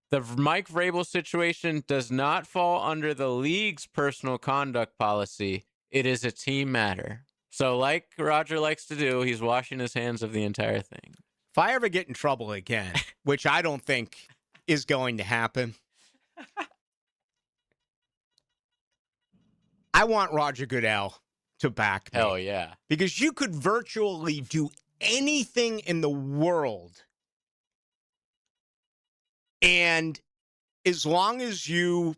the Mike Vrabel situation does not fall under the league's personal conduct policy. It is a team matter. So like Roger likes to do, he's washing his hands of the entire thing. If I ever get in trouble again, which I don't think is going to happen, I want Roger Goodell to back me. Hell yeah. Because you could virtually do anything in the world. And as long as you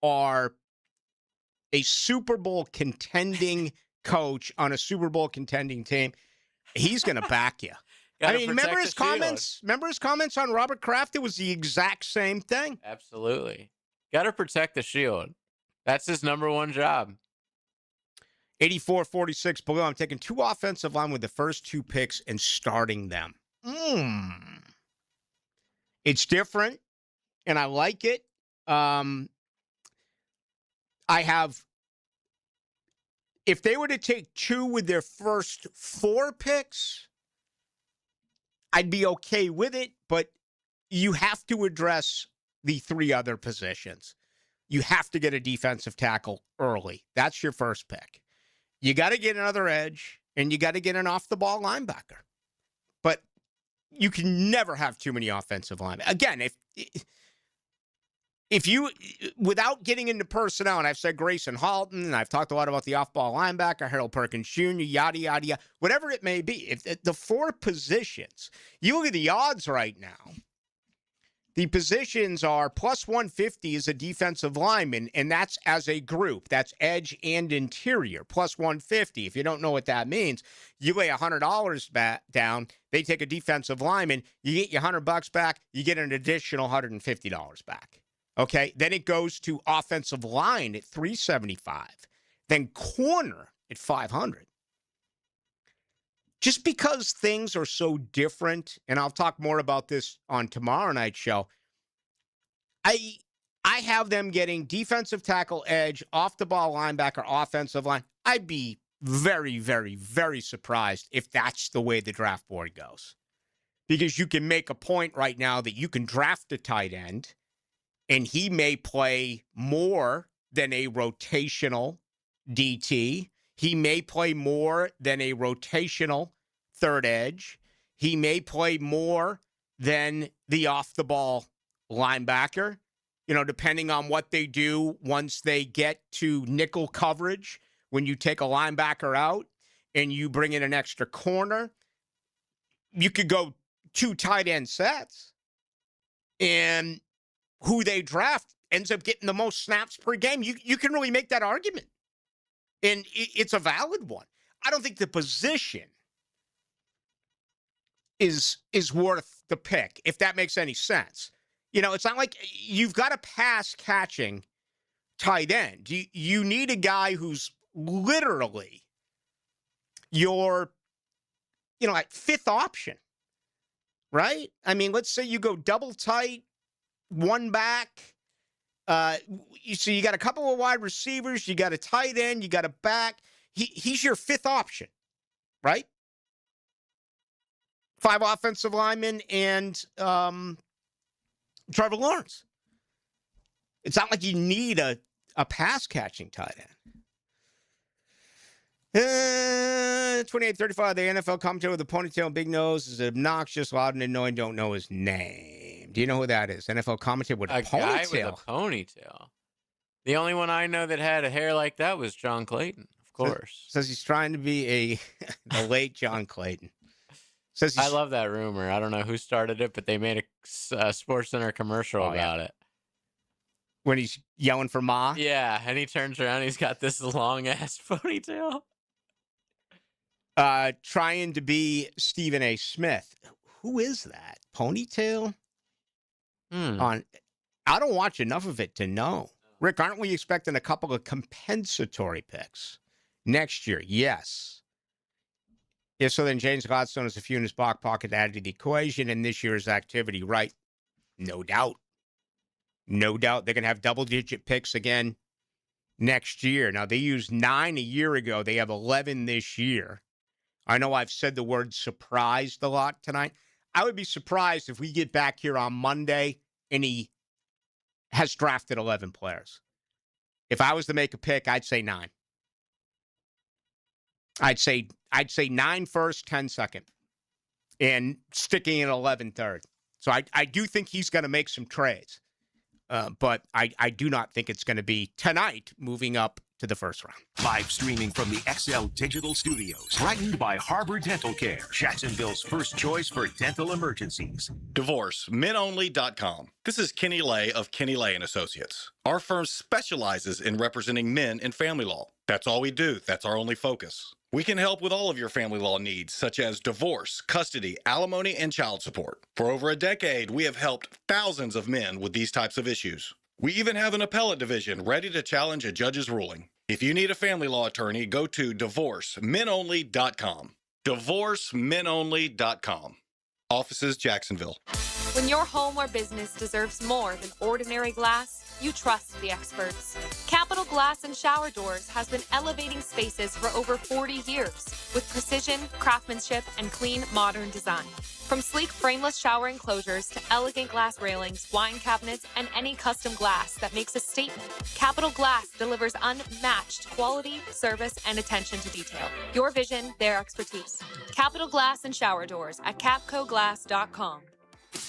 are a Super Bowl contending coach on a Super Bowl contending team, he's going to back you. I mean, remember his comments? Remember his comments on Robert Kraft? It was the exact same thing. Absolutely. Got to protect the shield. That's his number one job. 84-46 Ballou. I'm taking 2 offensive line with the first 2 picks and starting them. It's different, and I like it. I have, if they were to take 2 with their first 4 picks, I'd be okay with it, but you have to address the 3 other positions. You have to get a defensive tackle early. That's your first pick. You got to get another edge, and you got to get an off-the-ball linebacker. But you can never have too many offensive linemen. Again, if you, without getting into personnel, and I've said Grayson Halton, and I've talked a lot about the off-ball linebacker, Harold Perkins Jr., yada, yada, yada, whatever it may be, if the 4 positions, you look at the odds right now, the positions are plus 150 as a defensive lineman, and that's as a group. That's edge and interior, plus 150. If you don't know what that means, you lay $100 down, they take a defensive lineman, you get your $100 back, you get an additional $150 back. Okay, then it goes to offensive line at $375, then corner at $500. Just because things are so different, and I'll talk more about this on tomorrow night's show, I have them getting defensive tackle, edge, off-the-ball linebacker, offensive line. I'd be very, very, very surprised if that's the way the draft board goes. Because you can make a point right now that you can draft a tight end, and he may play more than a rotational DT. He may play more than a rotational third edge. He may play more than the off-the-ball linebacker, depending on what they do once they get to nickel coverage. When you take a linebacker out and you bring in an extra corner, you could go 2 tight end sets. And who they draft ends up getting the most snaps per game. You can really make that argument. And it's a valid one. I don't think the position is worth the pick, if that makes any sense. It's not like you've got a pass-catching tight end. You need a guy who's literally your, like 5th option, right? I mean, let's say you go double tight, 1 back. So you got a couple of wide receivers, you got a tight end, you got a back. He's your 5th option, right? 5 offensive linemen and Trevor Lawrence. It's not like you need a pass-catching tight end. 28-35, the NFL commentator with the ponytail and big nose is obnoxious, loud and annoying, don't know his name. Do you know who that is? NFL commentator with a ponytail. Guy with a ponytail. The only one I know that had a hair like that was John Clayton, of course. Says he's trying to be the late John Clayton. I love that rumor. I don't know who started it, but they made a SportsCenter commercial about it. When he's yelling for Ma? Yeah, and he turns around, he's got this long-ass ponytail. Trying to be Stephen A. Smith. Who is that? Ponytail? I don't watch enough of it to know. Rick, aren't we expecting a couple of compensatory picks next year? Yes. Yeah, so then James Gladstone is a few in his back pocket added to the equation in this year's activity, right? No doubt. No doubt. They're going to have double-digit picks again next year. Now, they used 9 a year ago. They have 11 this year. I know I've said the word surprised a lot tonight. I would be surprised if we get back here on Monday and he has drafted 11 players. If I was to make a pick, I'd say 9. I'd say 9 first, 10 second, and sticking in 11 third. So I do think he's going to make some trades, but I do not think it's going to be tonight moving up to the first round. Live streaming from the XL Digital Studios. Brightened by Harbor Dental Care, Jacksonville's first choice for dental emergencies. DivorceMenOnly.com. This is Kenny Lay of Kenny Lay & Associates. Our firm specializes in representing men in family law. That's all we do. That's our only focus. We can help with all of your family law needs, such as divorce, custody, alimony, and child support. For over a decade, we have helped thousands of men with these types of issues. We even have an appellate division ready to challenge a judge's ruling. If you need a family law attorney, go to DivorceMenOnly.com. DivorceMenOnly.com. Offices, Jacksonville. When your home or business deserves more than ordinary glass, you trust the experts. Capital Glass and Shower Doors has been elevating spaces for over 40 years with precision, craftsmanship, and clean, modern design. From sleek frameless shower enclosures to elegant glass railings, wine cabinets, and any custom glass that makes a statement, Capital Glass delivers unmatched quality, service, and attention to detail. Your vision, their expertise. Capital Glass and Shower Doors at capcoglass.com.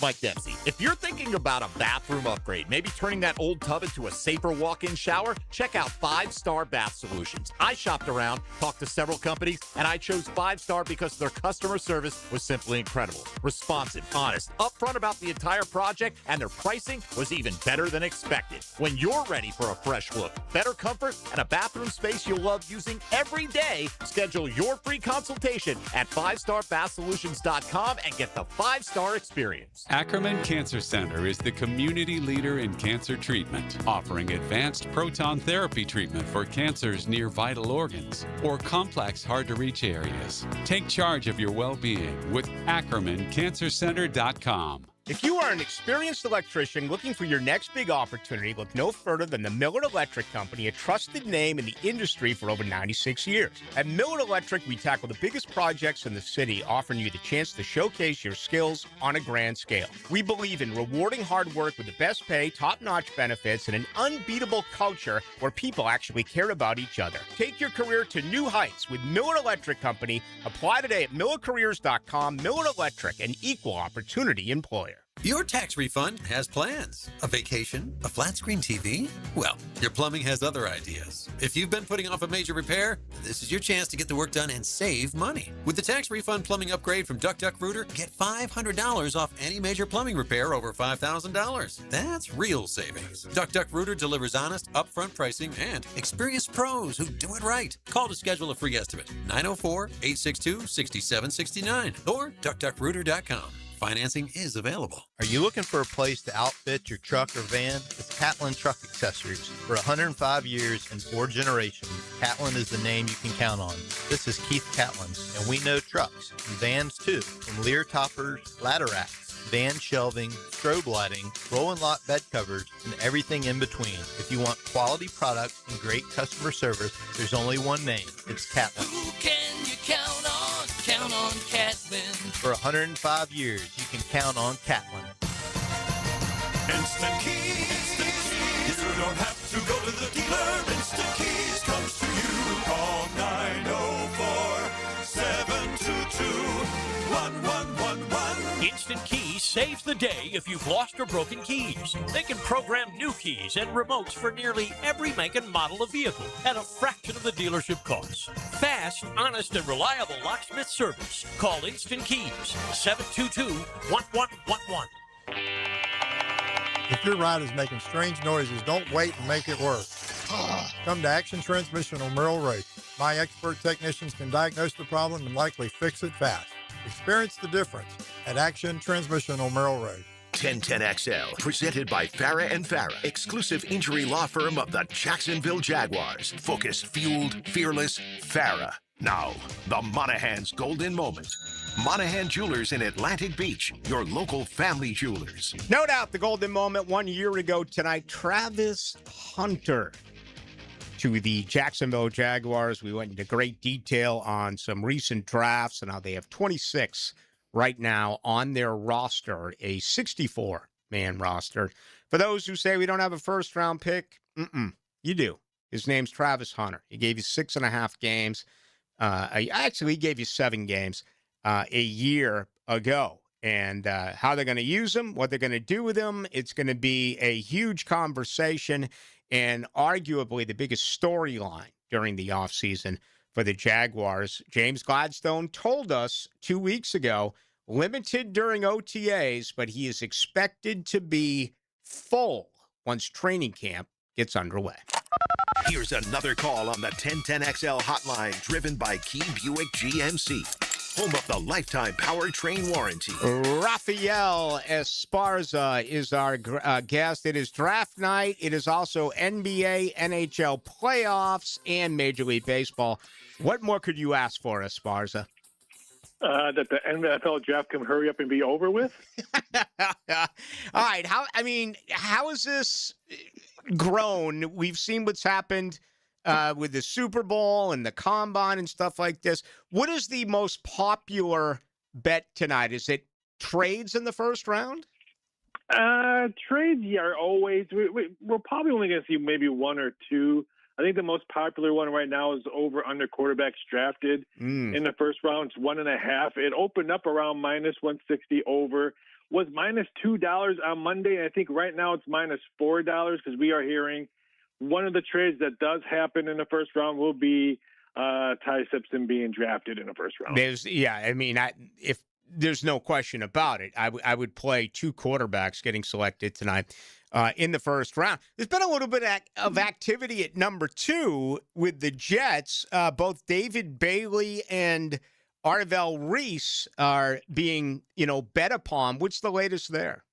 Mike Dempsey. If you're thinking about a bathroom upgrade, maybe turning that old tub into a safer walk-in shower, check out 5-Star Bath Solutions. I shopped around, talked to several companies, and I chose 5-Star because their customer service was simply incredible. Responsive, honest, upfront about the entire project, and their pricing was even better than expected. When you're ready for a fresh look, better comfort, and a bathroom space you'll love using every day, schedule your free consultation at 5starbathsolutions.com and get the 5-Star experience. Ackerman Cancer Center is the community leader in cancer treatment, offering advanced proton therapy treatment for cancers near vital organs or complex, hard-to-reach areas. Take charge of your well-being with AckermanCancerCenter.com. If you are an experienced electrician looking for your next big opportunity, look no further than the Miller Electric Company, a trusted name in the industry for over 96 years. At Miller Electric, we tackle the biggest projects in the city, offering you the chance to showcase your skills on a grand scale. We believe in rewarding hard work with the best pay, top-notch benefits, and an unbeatable culture where people actually care about each other. Take your career to new heights with Miller Electric Company. Apply today at millercareers.com. Miller Electric, an equal opportunity employer. Your tax refund has plans. A vacation? A flat screen TV? Well, your plumbing has other ideas. If you've been putting off a major repair, this is your chance to get the work done and save money. With the tax refund plumbing upgrade from Duck Duck Rooter, get $500 off any major plumbing repair over $5,000. That's real savings. Duck Duck Rooter delivers honest, upfront pricing and experienced pros who do it right. Call to schedule a free estimate. 904-862-6769 or duckduckrooter.com. Financing is available. Are you looking for a place to outfit your truck or van? It's Catlin Truck Accessories. For 105 years and 4 generations, Catlin is the name you can count on. This is Keith Catlin, and we know trucks and vans too, from Lear toppers, ladder racks, van shelving, strobe lighting, roll and lock bed covers, and everything in between. If you want quality products and great customer service, there's only one name. It's Catlin. Who can you count on? Count on Catlin. For 105 years, you can count on Catlin. Instant Keys. You don't have to go to the dealer. Instant Keys comes to you. Call 904-722-1111. Instant Keys saves the day if you've lost or broken keys. They can program new keys and remotes for nearly every make and model of vehicle at a fraction of the dealership costs. Fast, honest, and reliable locksmith service. Call Instant Keys, 722-1111. If your ride is making strange noises, don't wait and make it work. Come to Action Transmission on Merrill Road. My expert technicians can diagnose the problem and likely fix it fast. Experience the difference at Action Transmission on Merrill Road. 1010XL, presented by Farah and Farah, exclusive injury law firm of the Jacksonville Jaguars. Focused, fueled, fearless, Farah. Now, the Monahan's golden moment. Monahan Jewelers in Atlantic Beach, your local family jewelers. No doubt the golden moment 1 year ago tonight, Travis Hunter. to the Jacksonville Jaguars. We went into great detail on some recent drafts and how they have 26 right now on their roster, a 64-man roster. For those who say we don't have a first-round pick, you do. His name's Travis Hunter. He gave you 6.5 games. He gave you 7 games a year ago. And how they're going to use him, what they're going to do with him, it's going to be a huge conversation and arguably the biggest storyline during the offseason for the Jaguars. James Gladstone told us 2 weeks ago, limited during OTAs, but he is expected to be full once training camp gets underway. Here's another call on the 1010XL hotline driven by Key Buick GMC, home of the lifetime powertrain warranty. Rafael Esparza is our guest. It is draft night. It is also NBA, NHL playoffs, and Major League Baseball. What more could you ask for, Esparza? That the NFL draft can hurry up and be over with? All right. How is this grown? We've seen what's happened with the Super Bowl and the Combine and stuff like this. What is the most popular bet tonight? Is it trades in the first round? Trades are always. We're probably only going to see maybe one or two. I think the most popular one right now is over under quarterbacks drafted in the first round. It's 1.5. It opened up around minus 160 over. Was minus $2 on Monday. I think right now it's minus $4 because we are hearing one of the trades that does happen in the first round will be Ty Simpson being drafted in the first round. If there's no question about it, I would play 2 quarterbacks getting selected tonight in the first round. There's been a little bit of activity at number 2 with the Jets. Both David Bailey and Arvell Reese are being, bet upon. What's the latest there?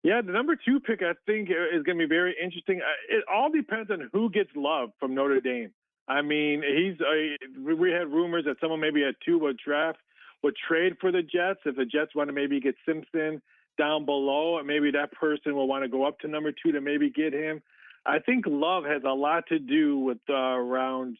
Yeah, the number 2 pick, I think, is going to be very interesting. It all depends on who gets love from Notre Dame. I mean, we had rumors that someone maybe at 2 would trade for the Jets. If the Jets want to maybe get Simpson down below, maybe that person will want to go up to number 2 to maybe get him. I think love has a lot to do with rounds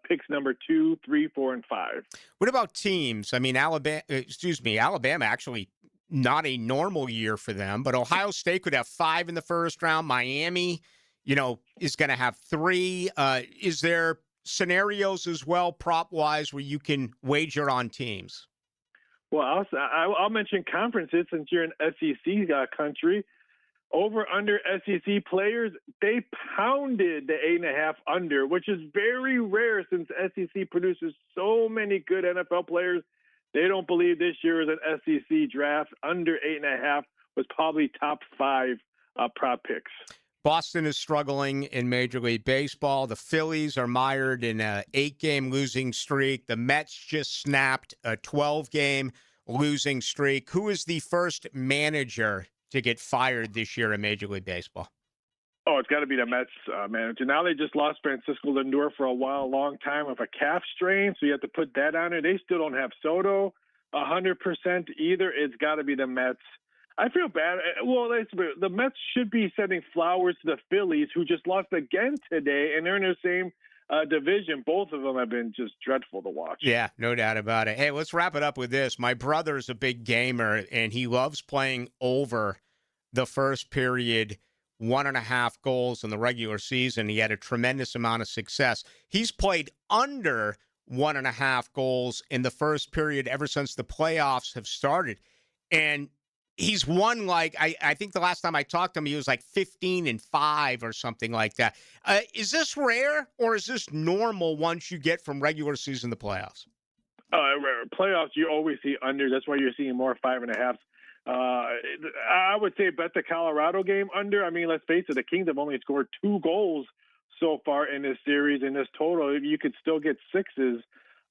picks number 2, 3, 4, and 5. What about teams? I mean, Alabama actually not a normal year for them, but Ohio State could have 5 in the first round. Miami, is going to have 3. Is there scenarios as well, prop-wise, where you can wager on teams? Well, I'll mention conferences since you're an SEC country. Over under SEC players, they pounded the 8.5 under, which is very rare since SEC produces so many good NFL players. They don't believe this year is an SEC draft. Under 8.5 was probably top 5 prop picks. Boston is struggling in Major League Baseball. The Phillies are mired in an 8-game losing streak. The Mets just snapped a 12-game losing streak. Who is the first manager to get fired this year in Major League Baseball? Oh, it's got to be the Mets manager. Now they just lost Francisco Lindor for a long time with a calf strain, so you have to put that on it. They still don't have Soto 100% either. It's got to be the Mets. I feel bad. Well, the Mets should be sending flowers to the Phillies, who just lost again today, and they're in the same division. Both of them have been just dreadful to watch. Yeah, no doubt about it. Hey, let's wrap it up with this. My brother's a big gamer, and he loves playing over the first period 1.5 goals in the regular season. He had a tremendous amount of success. He's played under 1.5 goals in the first period ever since the playoffs have started. And he's won, I think the last time I talked to him, he was 15-5 or something like that. Is this rare, or is this normal once you get from regular season to playoffs? Playoffs, you always see under. That's why you're seeing more 5.5s. I would say bet the Colorado game under. I mean, let's face it, the Kings have only scored 2 goals so far in this series. In this total, you could still get 6s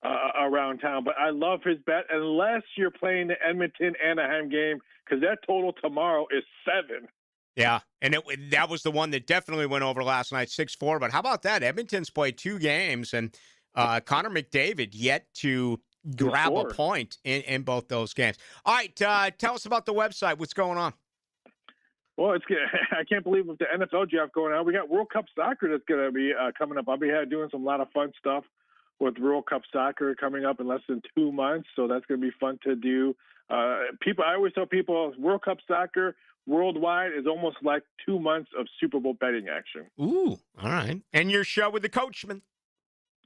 around town. But I love his bet, unless you're playing the Edmonton-Anaheim game, because that total tomorrow is 7. Yeah, and that was the one that definitely went over last night, 6-4. But how about that? Edmonton's played 2 games, and Connor McDavid yet to grab a point in both those games. All right, tell us about the website. What's going on? Well, it's I can't believe with the NFL draft going on, we got World Cup soccer that's going to be coming up. I'll be doing a lot of fun stuff with World Cup soccer coming up in less than 2 months, so that's going to be fun to do. I always tell people World Cup soccer worldwide is almost like 2 months of Super Bowl betting action. Ooh, all right. And your show with the Coachman.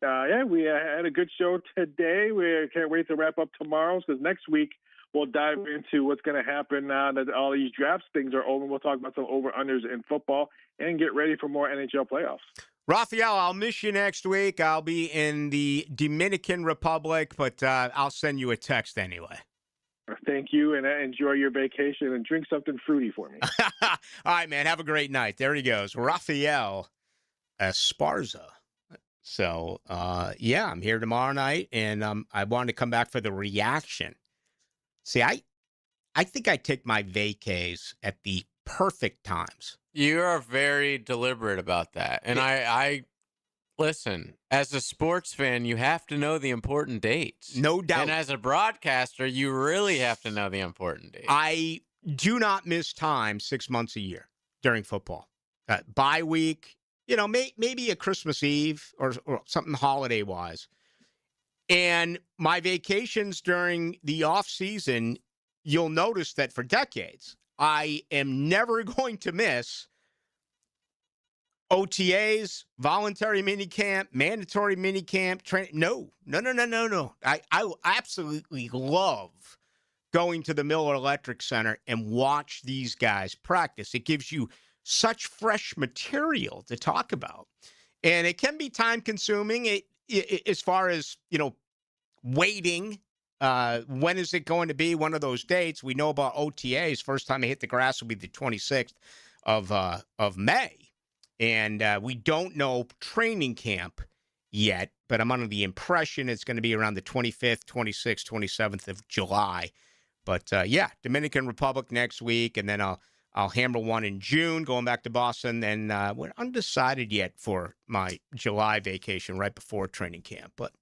Yeah, we had a good show today. We can't wait to wrap up tomorrow because next week we'll dive into what's going to happen now that all these drafts things are over. We'll talk about some over-unders in football and get ready for more NHL playoffs. Raphael, I'll miss you next week. I'll be in the Dominican Republic, but I'll send you a text anyway. Thank you, and enjoy your vacation and drink something fruity for me. All right, man. Have a great night. There he goes. Raphael Esparza. So, yeah, I'm here tomorrow night, and I wanted to come back for the reaction. See, I think I take my vacays at the perfect times. You are very deliberate about that. And I listen, as a sports fan, you have to know the important dates. No doubt. And as a broadcaster, you really have to know the important dates. I do not miss time 6 months a year during football. Bye week, maybe a Christmas Eve or something holiday-wise. And my vacations during the off season, you'll notice that for decades, I am never going to miss OTAs, voluntary minicamp, mandatory minicamp, training. No. I absolutely love going to the Miller Electric Center and watch these guys practice. It gives you such fresh material to talk about. And it can be time consuming as far as, waiting. When is it going to be one of those dates? We know about OTAs. First time I hit the grass will be the 26th of May. And we don't know training camp yet, but I'm under the impression it's going to be around the 25th, 26th, 27th of July. But, yeah, Dominican Republic next week, and then I'll hammer one in June, going back to Boston. And we're undecided yet for my July vacation right before training camp. But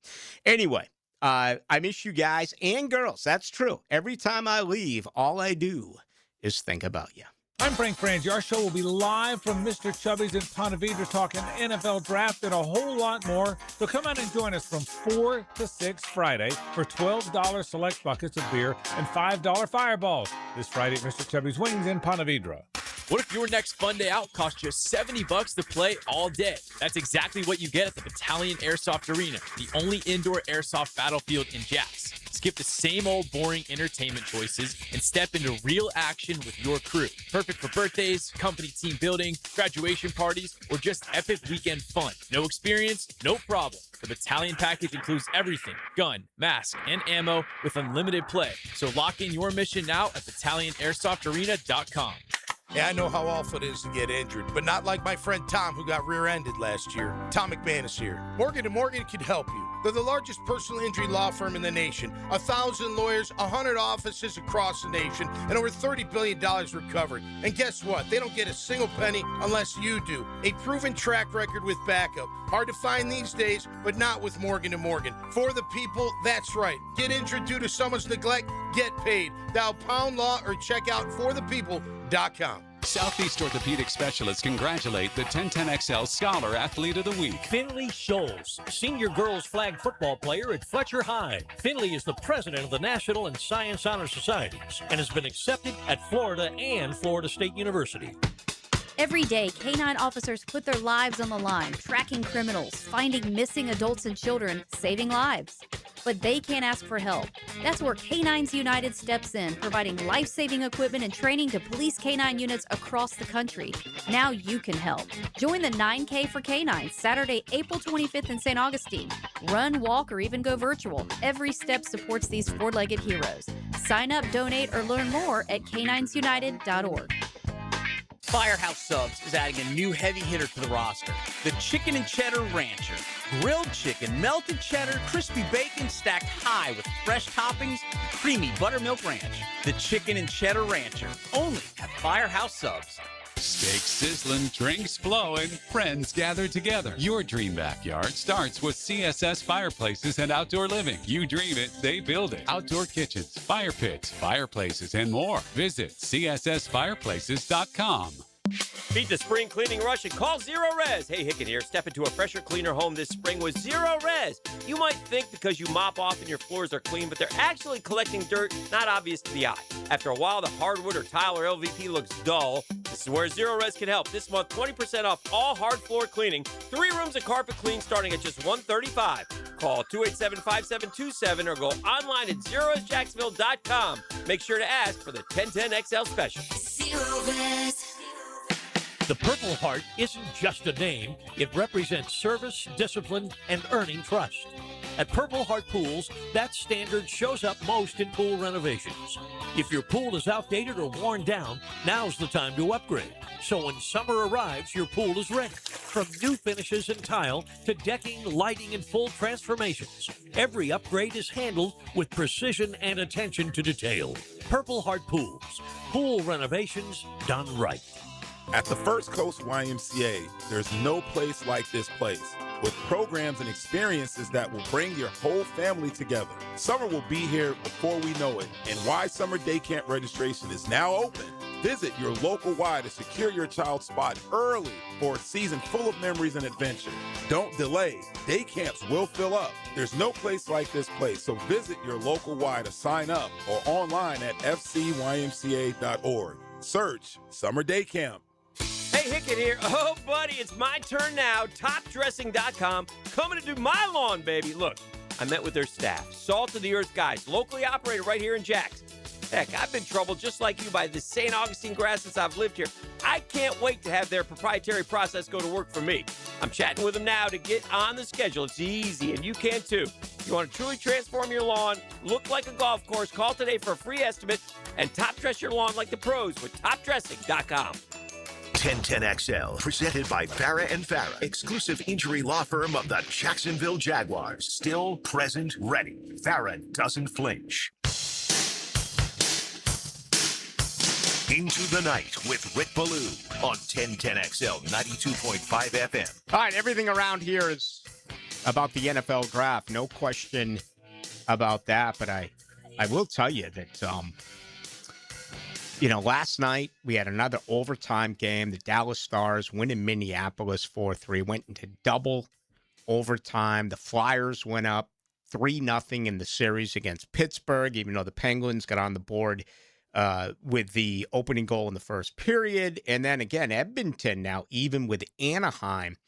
anyway, I miss you guys and girls. That's true. Every time I leave, all I do is think about you. I'm Frank Frangie. Our show will be live from Mr. Chubby's in Ponte Vedra talking NFL draft and a whole lot more. So come out and join us from 4 to 6 Friday for $12 select buckets of beer and $5 fireballs. This Friday at Mr. Chubby's Wings in Ponte Vedra. What if your next fun day out costs you $70 to play all day? That's exactly what you get at the Battalion Airsoft Arena, the only indoor airsoft battlefield in Jax. Skip the same old boring entertainment choices and step into real action with your crew. Perfect for birthdays, company team building, graduation parties, or just epic weekend fun. No experience, no problem. The Battalion package includes everything: gun, mask, and ammo with unlimited play. So lock in your mission now at BattalionAirsoftArena.com. Yeah, I know how awful it is to get injured, but not like my friend Tom, who got rear-ended last year. Tom McManus here. Morgan & Morgan can help you. They're the largest personal injury law firm in the nation. 1,000 lawyers, 100 offices across the nation, and over $30 billion recovered. And guess what? They don't get a single penny unless you do. A proven track record with backup. Hard to find these days, but not with Morgan & Morgan. For the people, that's right. Get injured due to someone's neglect, get paid. Dial Pound Law or check out forthepeople.com. Southeast Orthopedic Specialists congratulate the 1010XL Scholar Athlete of the Week. Finley Scholes, senior girls flag football player at Fletcher High. Finley is the president of the National and Science Honor Societies and has been accepted at Florida and Florida State University. Every day, K-9 officers put their lives on the line, tracking criminals, finding missing adults and children, saving lives. But they can't ask for help. That's where K9s United steps in, providing life-saving equipment and training to police K9 units across the country. Now you can help. Join the 9K for K9, Saturday, April 25th in St. Augustine. Run, walk, or even go virtual. Every step supports these four-legged heroes. Sign up, donate, or learn more at K9sunited.org. Firehouse Subs is adding a new heavy hitter to the roster, the Chicken and Cheddar Rancher. Grilled chicken, melted cheddar, crispy bacon stacked high with fresh toppings and creamy buttermilk ranch. The Chicken and Cheddar Rancher, only at Firehouse Subs. Steaks sizzling, drinks flowing, friends gathered together. Your dream backyard starts with CSS Fireplaces and Outdoor Living. You dream it, they build it. Outdoor kitchens, fire pits, fireplaces, and more. Visit CSSFireplaces.com. Beat the spring cleaning rush and call Zero Res. Hey, Hicken here. Step into a fresher, cleaner home this spring with Zero Res. You might think because you mop off and your floors are clean, but they're actually collecting dirt not obvious to the eye. After a while, the hardwood or tile or LVP looks dull. This is where Zero Res can help. This month, 20% off all hard floor cleaning. 3 rooms of carpet clean starting at just $135. Call 287-5727 or go online at ZeroResJacksonville.com. Make sure to ask for the 1010XL special. Zero Res. The Purple Heart isn't just a name. It represents service, discipline, and earning trust. At Purple Heart Pools, that standard shows up most in pool renovations. If your pool is outdated or worn down, now's the time to upgrade. So when summer arrives, your pool is ready. From new finishes and tile to decking, lighting, and full transformations, every upgrade is handled with precision and attention to detail. Purple Heart Pools. Pool renovations done right. At the First Coast YMCA, there's no place like this place, with programs and experiences that will bring your whole family together. Summer will be here before we know it, and Y Summer Day Camp registration is now open. Visit your local Y to secure your child's spot early for a season full of memories and adventure. Don't delay. Day camps will fill up. There's no place like this place, so visit your local Y to sign up or online at fcymca.org. Search Summer Day Camp. Hey, Hicken here. Oh, buddy, it's my turn now. TopDressing.com coming to do my lawn, baby. Look, I met with their staff, Salt of the Earth guys, locally operated right here in Jackson. Heck, I've been troubled just like you by the St. Augustine grass since I've lived here. I can't wait to have their proprietary process go to work for me. I'm chatting with them now to get on the schedule. It's easy, and you can too. You want to truly transform your lawn, look like a golf course, call today for a free estimate, and top dress your lawn like the pros with TopDressing.com. 1010XL, presented by Farah and Farah, exclusive injury law firm of the Jacksonville Jaguars. Still present, ready. Farah doesn't flinch. Into the Night with Rick Ballou on 1010XL 92.5 FM. All right, everything around here is about the NFL draft. No question about that, but I will tell you that last night we had another overtime game. The Dallas Stars win in Minneapolis 4-3, went into double overtime. The Flyers went up 3-0 in the series against Pittsburgh, even though the Penguins got on the board with the opening goal in the first period. And then again, Edmonton now even with Anaheim,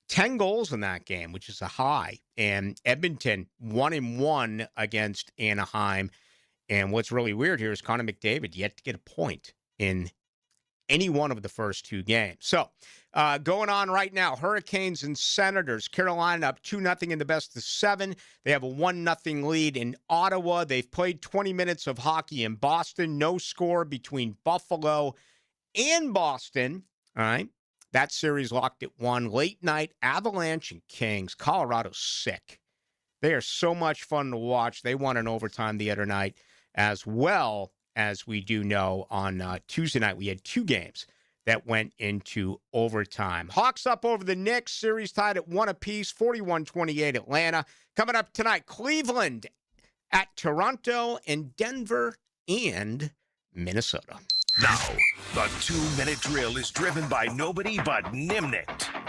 10 goals in that game, which is a high. And Edmonton 1-1 against Anaheim. And what's really weird here is Connor McDavid yet to get a point in any one of the first 2 games. So going on right now, Hurricanes and Senators. Carolina up 2-0 in the best of 7. They have a 1-0 lead in Ottawa. They've played 20 minutes of hockey in Boston. No score between Buffalo and Boston. All right. That series locked at 1. Late night, Avalanche and Kings. Colorado's sick. They are so much fun to watch. They won in overtime the other night. As well as we do know, on Tuesday night, we had 2 games that went into overtime. Hawks up over the Knicks, series tied at 1 apiece, 41-28 Atlanta. Coming up tonight, Cleveland at Toronto and Denver and Minnesota. Now, the 2-minute drill is driven by nobody but Nimnik.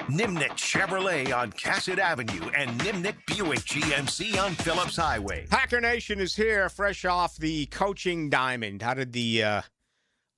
Nimnik Chevrolet on Cassett Avenue and Nimnik Buick GMC on Phillips Highway. Packer Nation is here, fresh off the coaching diamond. How did the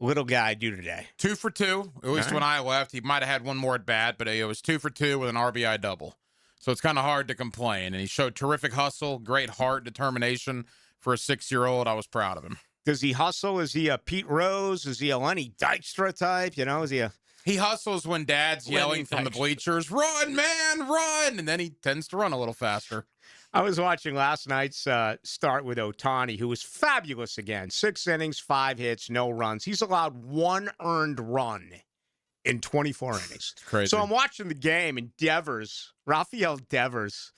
little guy do today? 2 for 2, at least when I left. He might have had one more at bat, but it was 2 for 2 with an RBI double. So it's kind of hard to complain. And he showed terrific hustle, great heart, determination for a 6-year-old. I was proud of him. Does he hustle? Is he a Pete Rose? Is he a Lenny Dykstra type? Is he a... He hustles when Dad's yelling from the bleachers, "Run, man, run!" And then he tends to run a little faster. I was watching last night's start with Ohtani, who was fabulous again. 6 innings, 5 hits, no runs. He's allowed 1 earned run in 24 innings. Crazy. So I'm watching the game, and Rafael Devers,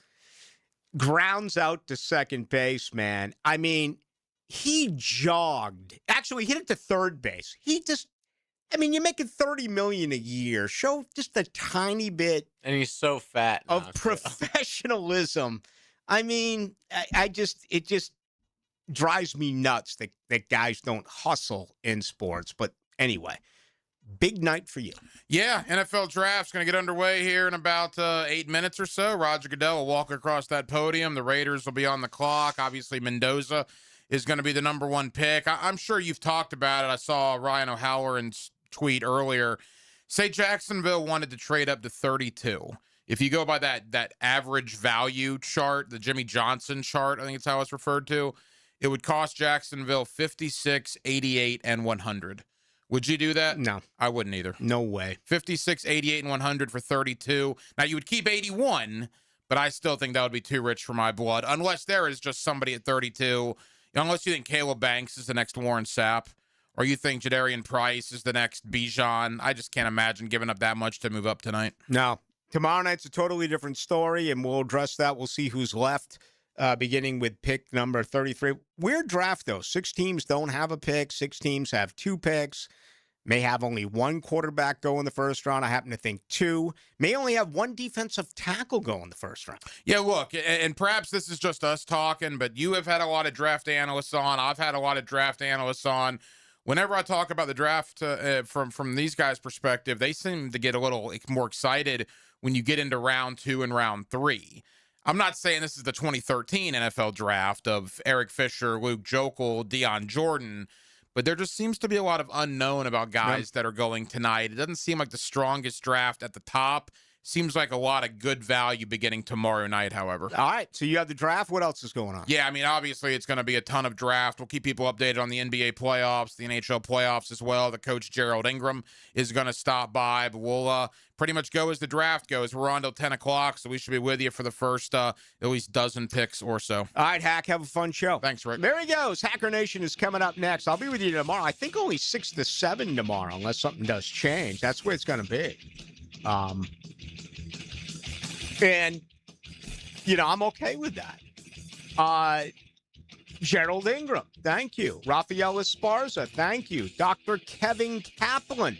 grounds out to second base, man. I mean, he jogged. Actually, he hit it to third base. He just I mean, you're making $30 million a year. Show just a tiny bit. And he's so fat now, of professionalism. I mean, it just drives me nuts that guys don't hustle in sports. But anyway, big night for you. Yeah, NFL draft's going to get underway here in about 8 minutes or so. Roger Goodell will walk across that podium. The Raiders will be on the clock. Obviously, Mendoza is going to be the number one pick. I'm sure you've talked about it. I saw Ryan O'Halloran's tweet earlier. Say Jacksonville wanted to trade up to 32. If you go by that average value chart, the Jimmy Johnson chart, I think it's how it's referred to, it would cost Jacksonville 56, 88, and 100. Would you do that? No. I wouldn't either. No way. 56, 88, and 100 for 32. Now, you would keep 81, but I still think that would be too rich for my blood, unless there is just somebody at 32. Unless you think Caleb Banks is the next Warren Sapp, or you think Jadarian Price is the next Bijan. I just can't imagine giving up that much to move up tonight. No. Tomorrow night's a totally different story, and we'll address that. We'll see who's left, beginning with pick number 33. Weird draft, though. 6 teams don't have a pick. 6 teams have 2 picks. May have only 1 quarterback go in the first round. I happen to think 2. May only have 1 defensive tackle go in the first round. Yeah, look, and perhaps this is just us talking, but you have had a lot of draft analysts on. I've had a lot of draft analysts on. Whenever I talk about the draft from these guys' perspective, they seem to get a little more excited when you get into round 2 and round 3. I'm not saying this is the 2013 NFL draft of Eric Fisher, Luke Jokel, Deion Jordan, but there just seems to be a lot of unknown about guys that are going tonight. It doesn't seem like the strongest draft at the top. Seems like a lot of good value beginning tomorrow night, however. All right, so you have the draft. What else is going on? Yeah, I mean, obviously it's going to be a ton of draft. We'll keep people updated on the NBA playoffs, the NHL playoffs as well. The coach, Gerald Ingram, is going to stop by, but we'll pretty much go as the draft goes. We're on till 10 o'clock, so we should be with you for the first at least dozen picks or so. All right, Hack, have a fun show. Thanks, Rick. There he goes. Hacker Nation is coming up next. I'll be with you tomorrow. I think only 6 to 7 tomorrow, unless something does change. That's where it's going to be. And, I'm okay with that. Gerald Ingram, thank you. Rafael Esparza, thank you. Dr. Kevin Kaplan,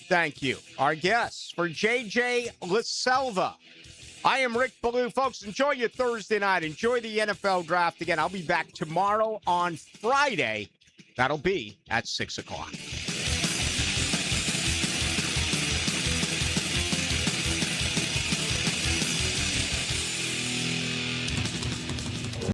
thank you. Our guests for JJ LaSelva. I am Rick Ballou. Folks, enjoy your Thursday night. Enjoy the NFL draft again. I'll be back tomorrow on Friday. That'll be at 6 o'clock.